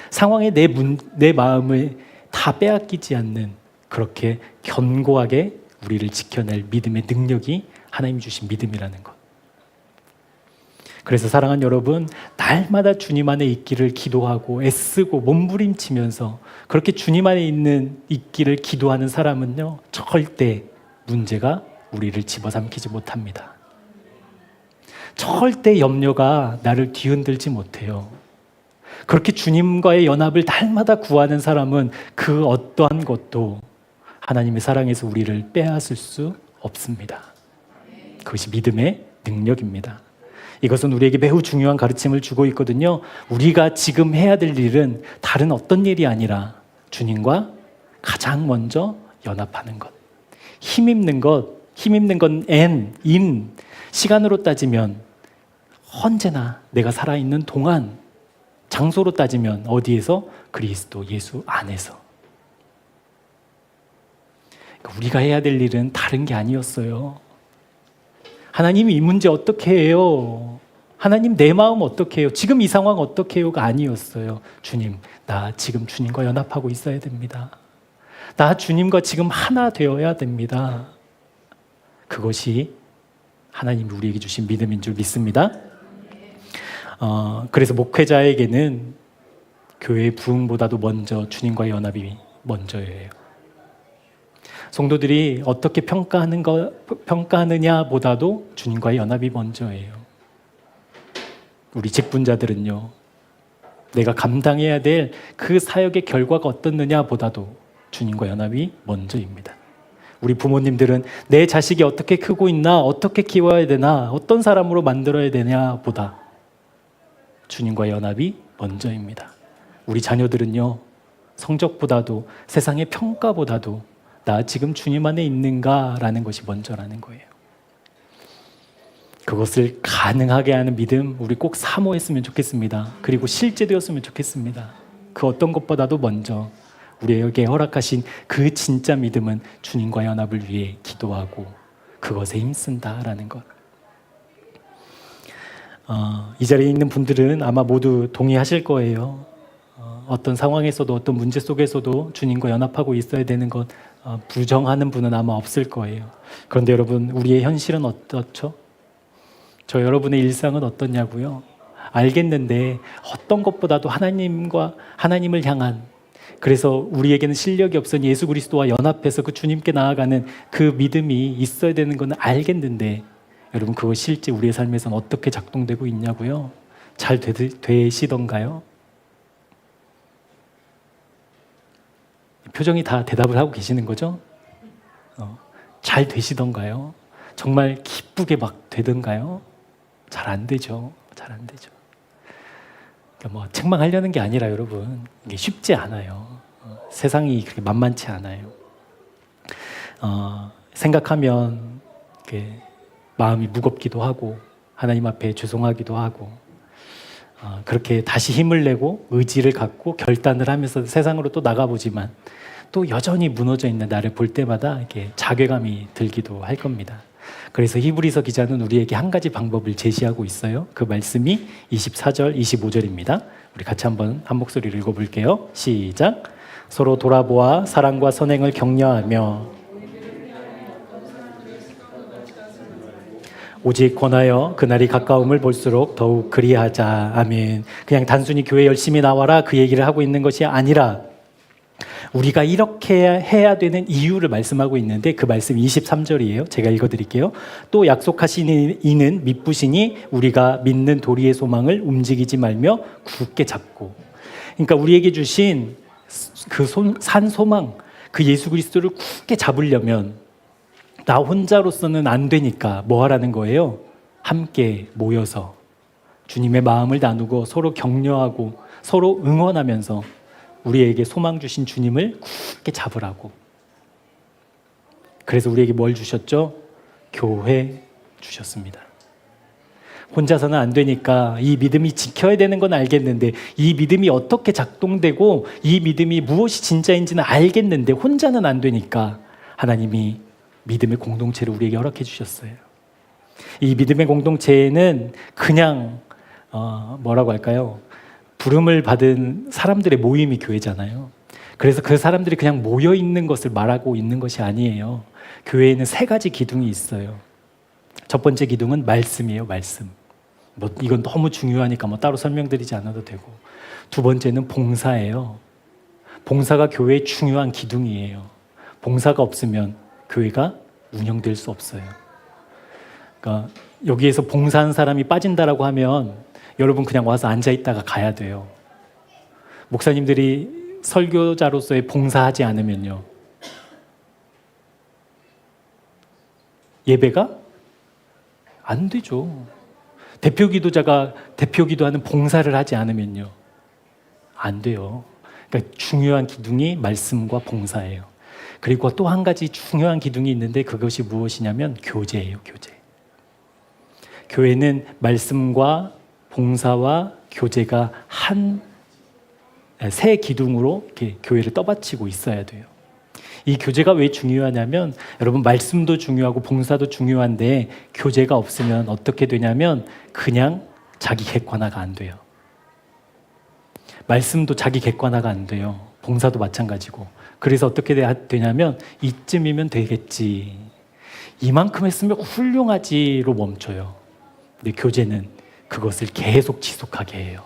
상황에 내 마음을 다 빼앗기지 않는, 그렇게 견고하게 우리를 지켜낼 믿음의 능력이 하나님이 주신 믿음이라는 것. 그래서 사랑하는 여러분, 날마다 주님 안에 있기를 기도하고 애쓰고 몸부림치면서 그렇게 주님 안에 있기를 기도하는 사람은요, 절대 문제가 우리를 집어삼키지 못합니다. 절대 염려가 나를 뒤흔들지 못해요. 그렇게 주님과의 연합을 날마다 구하는 사람은 그 어떠한 것도 하나님의 사랑에서 우리를 빼앗을 수 없습니다. 그것이 믿음의 능력입니다. 이것은 우리에게 매우 중요한 가르침을 주고 있거든요. 우리가 지금 해야 될 일은 다른 어떤 일이 아니라 주님과 가장 먼저 연합하는 것. 힘 입는 건 시간으로 따지면 언제나 내가 살아있는 동안, 장소로 따지면 어디에서? 그리스도 예수 안에서. 우리가 해야 될 일은 다른 게 아니었어요. 하나님, 이 문제 어떻게 해요? 하나님, 내 마음 어떻게 해요? 지금 이 상황 어떻게 해요가 아니었어요. 주님, 나 지금 주님과 연합하고 있어야 됩니다. 나 주님과 지금 하나 되어야 됩니다. 그것이 하나님이 우리에게 주신 믿음인 줄 믿습니다. 그래서 목회자에게는 교회의 부흥보다도 먼저 주님과의 연합이 먼저예요. 성도들이 어떻게 평가하느냐보다도 주님과의 연합이 먼저예요. 우리 직분자들은요, 내가 감당해야 될 그 사역의 결과가 어떻느냐보다도 주님과 연합이 먼저입니다. 우리 부모님들은 내 자식이 어떻게 크고 있나, 어떻게 키워야 되나, 어떤 사람으로 만들어야 되냐 보다 주님과 연합이 먼저입니다. 우리 자녀들은요, 성적보다도 세상의 평가보다도 나 지금 주님 안에 있는가라는 것이 먼저라는 거예요. 그것을 가능하게 하는 믿음 우리 꼭 사모했으면 좋겠습니다. 그리고 실제되었으면 좋겠습니다. 그 어떤 것보다도 먼저 우리에게 허락하신 그 진짜 믿음은 주님과 연합을 위해 기도하고 그것에 힘쓴다라는 것. 이 자리에 있는 분들은 아마 모두 동의하실 거예요. 어떤 상황에서도 어떤 문제 속에서도 주님과 연합하고 있어야 되는 것 부정하는 분은 아마 없을 거예요. 그런데 여러분, 우리의 현실은 어떻죠? 저 여러분의 일상은 어떻냐고요? 알겠는데 어떤 것보다도 하나님을 향한, 그래서 우리에게는 실력이 없으니 예수 그리스도와 연합해서 그 주님께 나아가는 그 믿음이 있어야 되는 건 알겠는데 여러분, 그거 실제 우리의 삶에서는 어떻게 작동되고 있냐고요? 잘 되시던가요? 표정이 다 대답을 하고 계시는 거죠? 잘 되시던가요? 정말 기쁘게 막 되던가요? 잘 안 되죠. 잘 안 되죠. 그러니까 뭐 책망하려는 게 아니라 여러분, 이게 쉽지 않아요. 세상이 그렇게 만만치 않아요. 생각하면 마음이 무겁기도 하고 하나님 앞에 죄송하기도 하고 그렇게 다시 힘을 내고 의지를 갖고 결단을 하면서 세상으로 또 나가보지만 또 여전히 무너져 있는 나를 볼 때마다 이렇게 자괴감이 들기도 할 겁니다. 그래서 히브리서 기자는 우리에게 한 가지 방법을 제시하고 있어요. 그 말씀이 24절, 25절입니다. 우리 같이 한번 한 목소리를 읽어볼게요. 시작. 서로 돌아보아 사랑과 선행을 격려하며 오직 권하여 그날이 가까움을 볼수록 더욱 그리하자. 아멘. 그냥 단순히 교회 열심히 나와라 그 얘기를 하고 있는 것이 아니라 우리가 이렇게 해야 되는 이유를 말씀하고 있는데 그 말씀이 23절이에요. 제가 읽어드릴게요. 또 약속하신 이는 믿으시니 우리가 믿는 도리의 소망을 움직이지 말며 굳게 잡고. 그러니까 우리에게 주신 그 산 소망, 그 예수 그리스도를 굳게 잡으려면 나 혼자로서는 안 되니까 뭐 하라는 거예요? 함께 모여서 주님의 마음을 나누고 서로 격려하고 서로 응원하면서 우리에게 소망 주신 주님을 굳게 잡으라고. 그래서 우리에게 뭘 주셨죠? 교회 주셨습니다. 혼자서는 안 되니까 이 믿음이 지켜야 되는 건 알겠는데 이 믿음이 어떻게 작동되고 이 믿음이 무엇이 진짜인지는 알겠는데 혼자는 안 되니까 하나님이 믿음의 공동체를 우리에게 허락해 주셨어요. 이 믿음의 공동체는 그냥 뭐라고 할까요? 부름을 받은 사람들의 모임이 교회잖아요. 그래서 그 사람들이 그냥 모여 있는 것을 말하고 있는 것이 아니에요. 교회에는 3가지 기둥이 있어요. 첫 번째 기둥은 말씀이에요. 말씀. 이건 너무 중요하니까 따로 설명드리지 않아도 되고. 두 번째는 봉사예요. 봉사가 교회의 중요한 기둥이에요. 봉사가 없으면 교회가 운영될 수 없어요. 그러니까 여기에서 봉사하는 사람이 빠진다라고 하면 여러분 그냥 와서 앉아있다가 가야 돼요. 목사님들이 설교자로서의 봉사하지 않으면요, 예배가 안 되죠. 대표 기도자가 대표 기도하는 봉사를 하지 않으면요, 안 돼요. 그러니까 중요한 기둥이 말씀과 봉사예요. 그리고 또 한 가지 중요한 기둥이 있는데 그것이 무엇이냐면 교제예요. 교제. 교회는 말씀과 봉사와 교제가 세 기둥으로 이렇게 교회를 떠받치고 있어야 돼요. 이 교제가 왜 중요하냐면 여러분, 말씀도 중요하고 봉사도 중요한데 교제가 없으면 어떻게 되냐면 그냥 자기 객관화가 안 돼요. 말씀도 자기 객관화가 안 돼요. 봉사도 마찬가지고. 그래서 어떻게 되냐면 이쯤이면 되겠지, 이만큼 했으면 훌륭하지로 멈춰요. 근데 교제는 그것을 계속 지속하게 해요.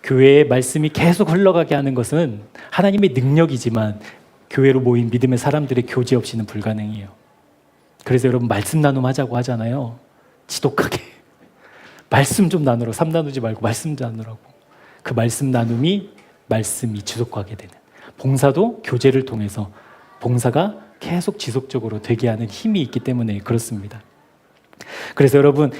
교회의 말씀이 계속 흘러가게 하는 것은 하나님의 능력이지만 교회로 모인 믿음의 사람들의 교제 없이는 불가능해요. 그래서 여러분, 말씀 나눔 하자고 하잖아요. 지독하게 말씀 좀 나누라. 3 나누지 말고 말씀 나누라고. 그 말씀 나눔이 말씀이 지속하게 되는, 봉사도 교제를 통해서 봉사가 계속 지속적으로 되게 하는 힘이 있기 때문에 그렇습니다. 그래서 여러분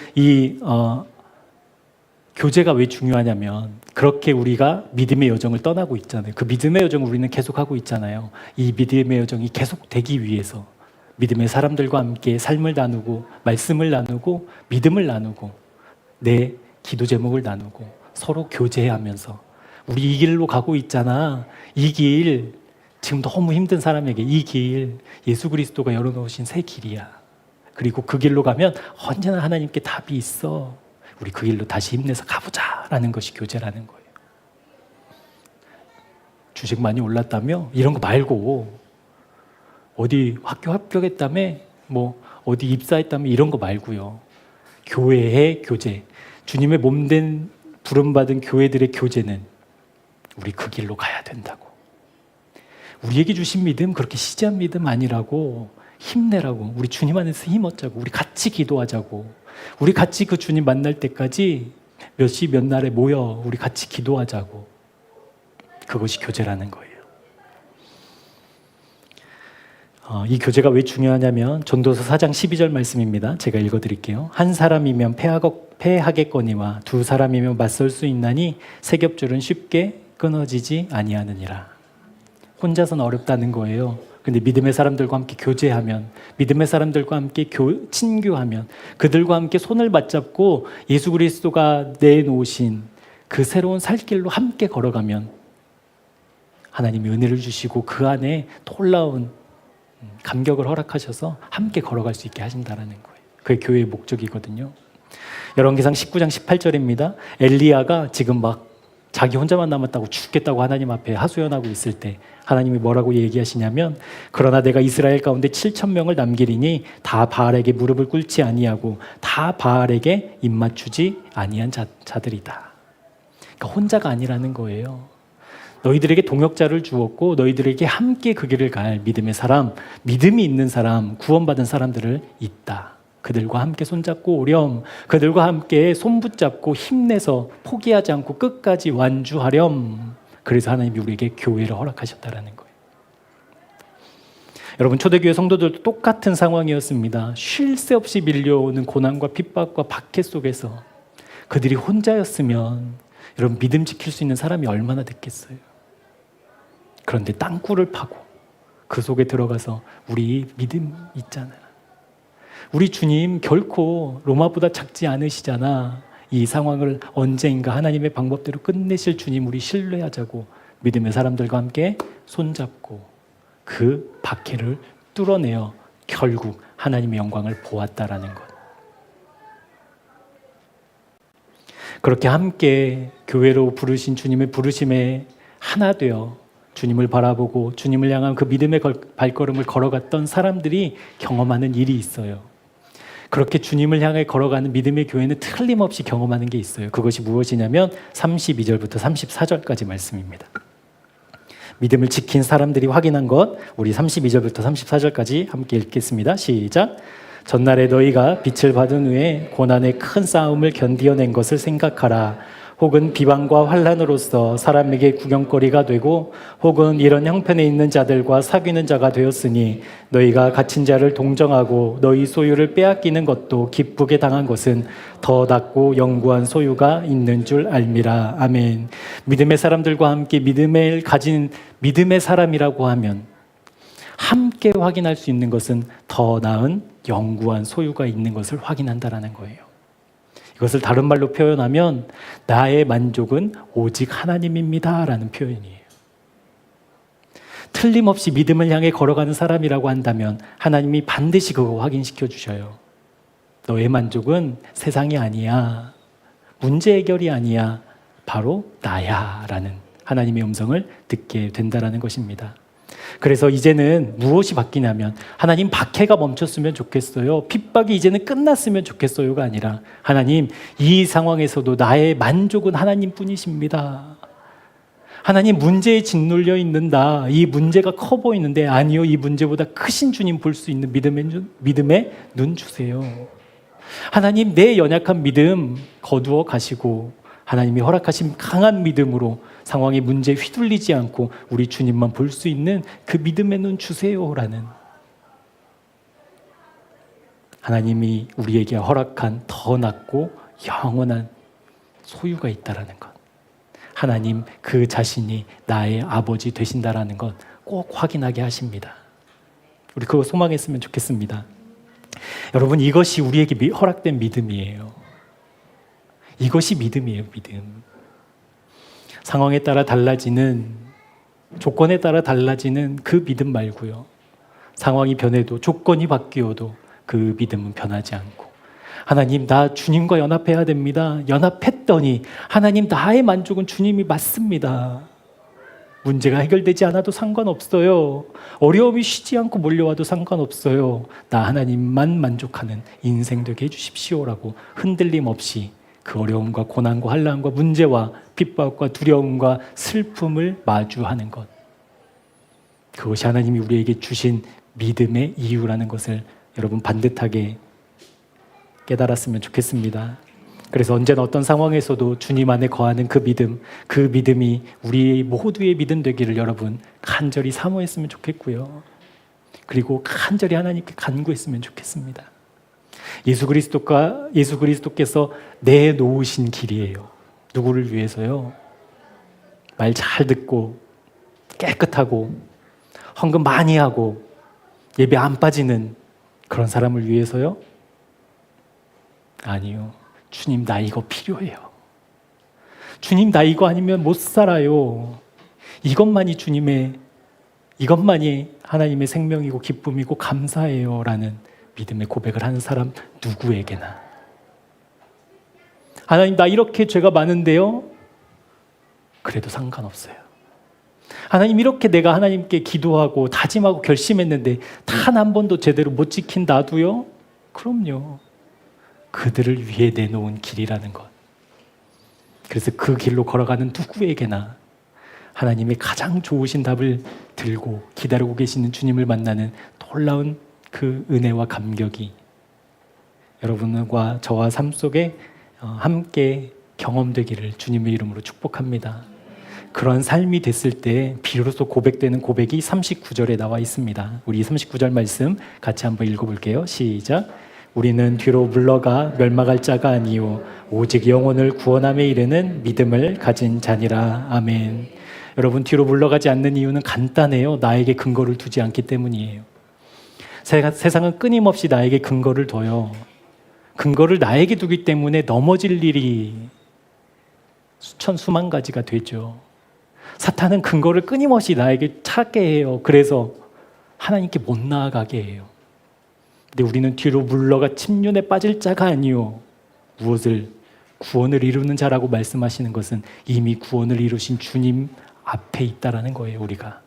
교제가 왜 중요하냐면 그렇게 우리가 믿음의 여정을 떠나고 있잖아요. 그 믿음의 여정을 우리는 계속하고 있잖아요. 이 믿음의 여정이 계속되기 위해서 믿음의 사람들과 함께 삶을 나누고 말씀을 나누고 믿음을 나누고 내 기도 제목을 나누고 서로 교제하면서 우리 이 길로 가고 있잖아. 이 길 지금 너무 힘든 사람에게 이 길 예수 그리스도가 열어놓으신 새 길이야. 그리고 그 길로 가면 언제나 하나님께 답이 있어. 우리 그 길로 다시 힘내서 가보자라는 것이 교제라는 거예요. 주식 많이 올랐다며? 이런 거 말고 어디 학교 합격했다며? 뭐 어디 입사했다며? 이런 거 말고요. 교회의 교제, 주님의 몸된 부름받은 교회들의 교제는 우리 그 길로 가야 된다고. 우리에게 주신 믿음 그렇게 시지한 믿음 아니라고. 힘내라고. 우리 주님 안에서 힘 얻자고. 우리 같이 기도하자고. 우리 같이 그 주님 만날 때까지 몇 시 몇 날에 모여 우리 같이 기도하자고. 그것이 교제라는 거예요. 이 교제가 왜 중요하냐면 전도서 4장 12절 말씀입니다. 제가 읽어드릴게요. 한 사람이면 패하겠거니와 두 사람이면 맞설 수 있나니 세 겹줄은 쉽게 끊어지지 아니하느니라. 혼자서는 어렵다는 거예요. 근데 믿음의 사람들과 함께 교제하면, 믿음의 사람들과 함께 친교하면, 그들과 함께 손을 맞잡고 예수 그리스도가 내놓으신 그 새로운 살 길로 함께 걸어가면 하나님이 은혜를 주시고 그 안에 놀라운 감격을 허락하셔서 함께 걸어갈 수 있게 하신다는 거예요. 그게 교회의 목적이거든요. 열왕기상 19장 18절입니다. 엘리야가 지금 막 자기 혼자만 남았다고 죽겠다고 하나님 앞에 하소연하고 있을 때 하나님이 뭐라고 얘기하시냐면 그러나 내가 이스라엘 가운데 7,000명을 남기리니 다 바알에게 무릎을 꿇지 아니하고 다 바알에게 입맞추지 아니한 자들이다. 그러니까 혼자가 아니라는 거예요. 너희들에게 동역자를 주었고 너희들에게 함께 그 길을 갈 믿음의 사람, 믿음이 있는 사람, 구원받은 사람들을 있다. 그들과 함께 손잡고 오렴. 그들과 함께 손 붙잡고 힘내서 포기하지 않고 끝까지 완주하렴. 그래서 하나님이 우리에게 교회를 허락하셨다라는 거예요. 여러분 초대교회 성도들도 똑같은 상황이었습니다. 쉴 새 없이 밀려오는 고난과 핍박과 박해 속에서 그들이 혼자였으면 여러분 믿음 지킬 수 있는 사람이 얼마나 됐겠어요. 그런데 땅굴을 파고 그 속에 들어가서 우리 믿음 있잖아. 우리 주님 결코 로마보다 작지 않으시잖아. 이 상황을 언젠가 하나님의 방법대로 끝내실 주님 우리 신뢰하자고 믿음의 사람들과 함께 손잡고 그 박해를 뚫어내어 결국 하나님의 영광을 보았다라는 것. 그렇게 함께 교회로 부르신 주님의 부르심에 하나 되어 주님을 바라보고 주님을 향한 그 믿음의 발걸음을 걸어갔던 사람들이 경험하는 일이 있어요. 그렇게 주님을 향해 걸어가는 믿음의 교회는 틀림없이 경험하는 게 있어요. 그것이 무엇이냐면 32절부터 34절까지 말씀입니다. 믿음을 지킨 사람들이 확인한 것, 우리 32절부터 34절까지 함께 읽겠습니다. 시작. 전날에 너희가 빛을 받은 후에 고난의 큰 싸움을 견디어낸 것을 생각하라. 혹은 비방과 환난으로서 사람에게 구경거리가 되고 혹은 이런 형편에 있는 자들과 사귀는 자가 되었으니 너희가 갇힌 자를 동정하고 너희 소유를 빼앗기는 것도 기쁘게 당한 것은 더 낫고 영구한 소유가 있는 줄 알미라. 아멘. 믿음의 사람들과 함께 믿음을 가진 믿음의 사람이라고 하면 함께 확인할 수 있는 것은 더 나은 영구한 소유가 있는 것을 확인한다라는 거예요. 이것을 다른 말로 표현하면 나의 만족은 오직 하나님입니다 라는 표현이에요. 틀림없이 믿음을 향해 걸어가는 사람이라고 한다면 하나님이 반드시 그거 확인시켜 주셔요. 너의 만족은 세상이 아니야. 문제 해결이 아니야. 바로 나야 라는 하나님의 음성을 듣게 된다는 것입니다. 그래서 이제는 무엇이 바뀌냐면 하나님 박해가 멈췄으면 좋겠어요. 핍박이 이제는 끝났으면 좋겠어요가 아니라 하나님 이 상황에서도 나의 만족은 하나님뿐이십니다. 하나님 문제에 짓눌려 있는다. 이 문제가 커 보이는데 아니요. 이 문제보다 크신 주님 볼 수 있는 믿음의 눈 주세요. 하나님 내 연약한 믿음 거두어 가시고 하나님이 허락하신 강한 믿음으로 상황의 문제에 휘둘리지 않고 우리 주님만 볼 수 있는 그 믿음의 눈 주세요라는, 하나님이 우리에게 허락한 더 낫고 영원한 소유가 있다라는 것, 하나님 그 자신이 나의 아버지 되신다라는 것 꼭 확인하게 하십니다. 우리 그거 소망했으면 좋겠습니다. 여러분, 이것이 우리에게 허락된 믿음이에요. 이것이 믿음이에요. 믿음. 상황에 따라 달라지는, 조건에 따라 달라지는 그 믿음 말고요, 상황이 변해도 조건이 바뀌어도 그 믿음은 변하지 않고, 하나님 나 주님과 연합해야 됩니다. 연합했더니 하나님 나의 만족은 주님이 맞습니다. 문제가 해결되지 않아도 상관없어요. 어려움이 쉬지 않고 몰려와도 상관없어요. 나 하나님만 만족하는 인생 되게 해주십시오라고 흔들림 없이 그 어려움과 고난과 환난과 문제와 핍박과 두려움과 슬픔을 마주하는 것, 그것이 하나님이 우리에게 주신 믿음의 이유라는 것을 여러분 반듯하게 깨달았으면 좋겠습니다. 그래서 언제나 어떤 상황에서도 주님 안에 거하는 그 믿음, 그 믿음이 우리 모두의 믿음 되기를 여러분 간절히 사모했으면 좋겠고요. 그리고 간절히 하나님께 간구했으면 좋겠습니다. 예수 그리스도께서 내놓으신 길이에요. 누구를 위해서요? 말 잘 듣고 깨끗하고 헌금 많이 하고 예배 안 빠지는 그런 사람을 위해서요? 아니요. 주님 나 이거 필요해요. 주님 나 이거 아니면 못 살아요. 이것만이 하나님의 생명이고 기쁨이고 감사해요 라는 믿음의 고백을 하는 사람 누구에게나, 하나님 나 이렇게 죄가 많은데요? 그래도 상관없어요. 하나님 이렇게 내가 하나님께 기도하고 다짐하고 결심했는데 단 한 번도 제대로 못 지킨 나도요? 그럼요. 그들을 위해 내놓은 길이라는 것. 그래서 그 길로 걸어가는 누구에게나 하나님의 가장 좋으신 답을 들고 기다리고 계시는 주님을 만나는 놀라운 그 은혜와 감격이 여러분과 저와 삶 속에 함께 경험되기를 주님의 이름으로 축복합니다. 그런 삶이 됐을 때 비로소 고백되는 고백이 39절에 나와 있습니다. 우리 39절 말씀 같이 한번 읽어볼게요. 시작. 우리는 뒤로 물러가 멸망할 자가 아니요 오직 영혼을 구원함에 이르는 믿음을 가진 자니라. 아멘. 여러분, 뒤로 물러가지 않는 이유는 간단해요. 나에게 근거를 두지 않기 때문이에요. 세상은 끊임없이 나에게 근거를 둬요. 근거를 나에게 두기 때문에 넘어질 일이 수만 가지가 되죠. 사탄은 근거를 끊임없이 나에게 찾게 해요. 그래서 하나님께 못 나아가게 해요. 근데 우리는 뒤로 물러가 침륜에 빠질 자가 아니요 무엇을? 구원을 이루는 자라고 말씀하시는 것은 이미 구원을 이루신 주님 앞에 있다라는 거예요. 우리가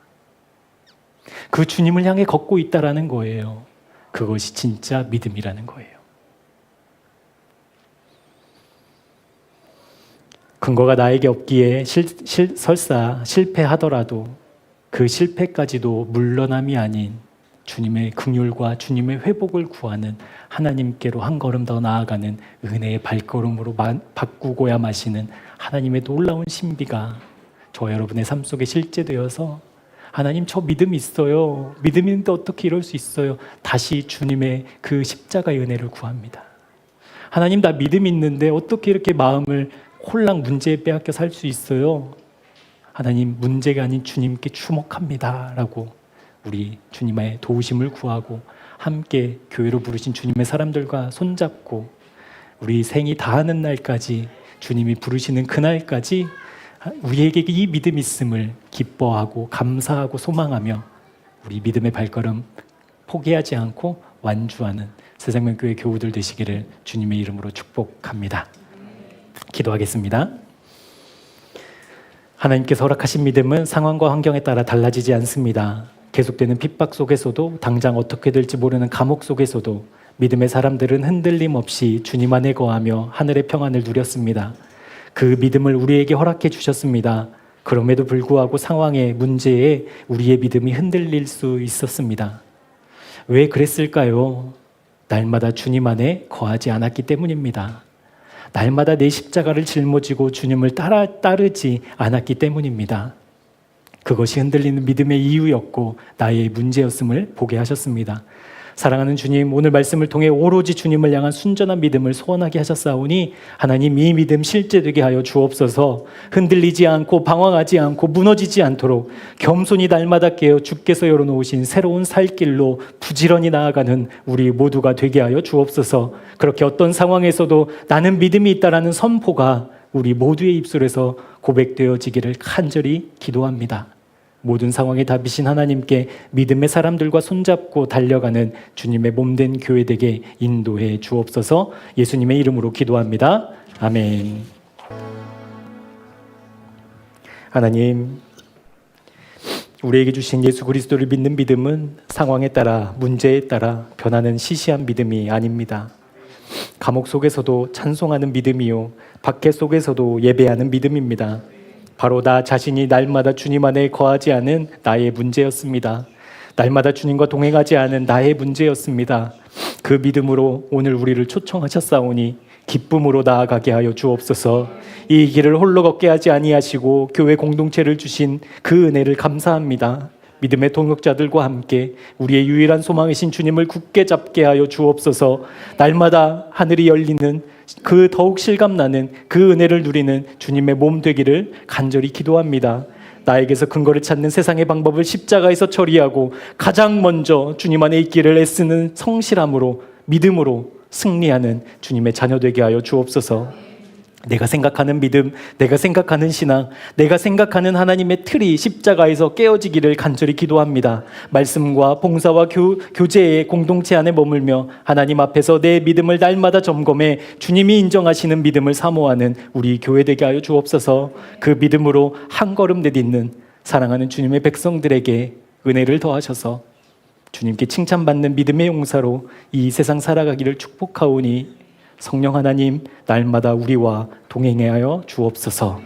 그 주님을 향해 걷고 있다라는 거예요. 그것이 진짜 믿음이라는 거예요. 근거가 나에게 없기에 설사 실패하더라도 그 실패까지도 물러남이 아닌 주님의 긍휼과 주님의 회복을 구하는 하나님께로 한 걸음 더 나아가는 은혜의 발걸음으로 바꾸고야 마시는 하나님의 놀라운 신비가 저 여러분의 삶 속에 실제되어서 하나님 저 믿음 있어요. 믿음 있는데 어떻게 이럴 수 있어요? 다시 주님의 그 십자가의 은혜를 구합니다. 하나님 나 믿음 있는데 어떻게 이렇게 마음을 홀랑 문제에 빼앗겨 살 수 있어요? 하나님 문제가 아닌 주님께 주목합니다 라고 우리 주님의 도우심을 구하고 함께 교회로 부르신 주님의 사람들과 손잡고 우리 생이 다하는 날까지 주님이 부르시는 그날까지 우리에게 이 믿음 있음을 기뻐하고 감사하고 소망하며 우리 믿음의 발걸음 포기하지 않고 완주하는 새생명교회 교우들 되시기를 주님의 이름으로 축복합니다. 기도하겠습니다. 하나님께서 허락하신 믿음은 상황과 환경에 따라 달라지지 않습니다. 계속되는 핍박 속에서도 당장 어떻게 될지 모르는 감옥 속에서도 믿음의 사람들은 흔들림 없이 주님 안에 거하며 하늘의 평안을 누렸습니다. 그 믿음을 우리에게 허락해 주셨습니다. 그럼에도 불구하고 상황에 문제에 우리의 믿음이 흔들릴 수 있었습니다. 왜 그랬을까요? 날마다 주님 안에 거하지 않았기 때문입니다. 날마다 내 십자가를 짊어지고 주님을 따르지 않았기 때문입니다. 그것이 흔들리는 믿음의 이유였고 나의 문제였음을 보게 하셨습니다. 사랑하는 주님, 오늘 말씀을 통해 오로지 주님을 향한 순전한 믿음을 소원하게 하셨사오니 하나님 이 믿음 실제되게 하여 주옵소서. 흔들리지 않고 방황하지 않고 무너지지 않도록 겸손히 날마다 깨어 주께서 열어놓으신 새로운 살 길로 부지런히 나아가는 우리 모두가 되게 하여 주옵소서. 그렇게 어떤 상황에서도 나는 믿음이 있다라는 선포가 우리 모두의 입술에서 고백되어지기를 간절히 기도합니다. 모든 상황의 답이신 하나님께 믿음의 사람들과 손잡고 달려가는 주님의 몸된 교회 되게 인도해 주옵소서. 예수님의 이름으로 기도합니다. 아멘. 하나님, 우리에게 주신 예수 그리스도를 믿는 믿음은 상황에 따라 문제에 따라 변하는 시시한 믿음이 아닙니다. 감옥 속에서도 찬송하는 믿음이요 박해 속에서도 예배하는 믿음입니다. 바로 나 자신이 날마다 주님 안에 거하지 않은 나의 문제였습니다. 날마다 주님과 동행하지 않은 나의 문제였습니다. 그 믿음으로 오늘 우리를 초청하셨사오니 기쁨으로 나아가게 하여 주옵소서. 이 길을 홀로 걷게 하지 아니하시고 교회 공동체를 주신 그 은혜를 감사합니다. 믿음의 동역자들과 함께 우리의 유일한 소망이신 주님을 굳게 잡게 하여 주옵소서. 날마다 하늘이 열리는 그 더욱 실감나는 그 은혜를 누리는 주님의 몸 되기를 간절히 기도합니다. 나에게서 근거를 찾는 세상의 방법을 십자가에서 처리하고 가장 먼저 주님 안에 있기를 애쓰는 성실함으로 믿음으로 승리하는 주님의 자녀 되게 하여 주옵소서. 내가 생각하는 믿음, 내가 생각하는 신앙, 내가 생각하는 하나님의 틀이 십자가에서 깨어지기를 간절히 기도합니다. 말씀과 봉사와 교제의 공동체 안에 머물며 하나님 앞에서 내 믿음을 날마다 점검해 주님이 인정하시는 믿음을 사모하는 우리 교회 되게 하여 주옵소서. 그 믿음으로 한 걸음 내딛는 사랑하는 주님의 백성들에게 은혜를 더하셔서 주님께 칭찬받는 믿음의 용사로 이 세상 살아가기를 축복하오니 성령 하나님 날마다 우리와 동행해 하여 주옵소서.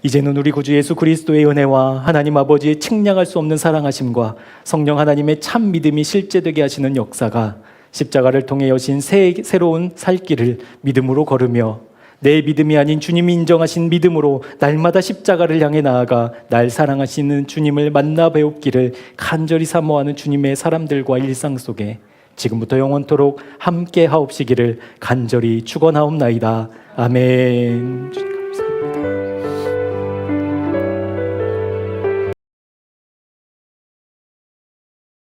이제는 우리 구주 예수 그리스도의 은혜와 하나님 아버지의 측량할 수 없는 사랑하심과 성령 하나님의 참 믿음이 실제되게 하시는 역사가 십자가를 통해 여신 새로운 살 길을 믿음으로 걸으며 내 믿음이 아닌 주님이 인정하신 믿음으로 날마다 십자가를 향해 나아가 날 사랑하시는 주님을 만나 배웁기를 간절히 사모하는 주님의 사람들과 일상 속에 지금부터 영원토록 함께 하옵시기를 간절히 축원하옵나이다. 아멘.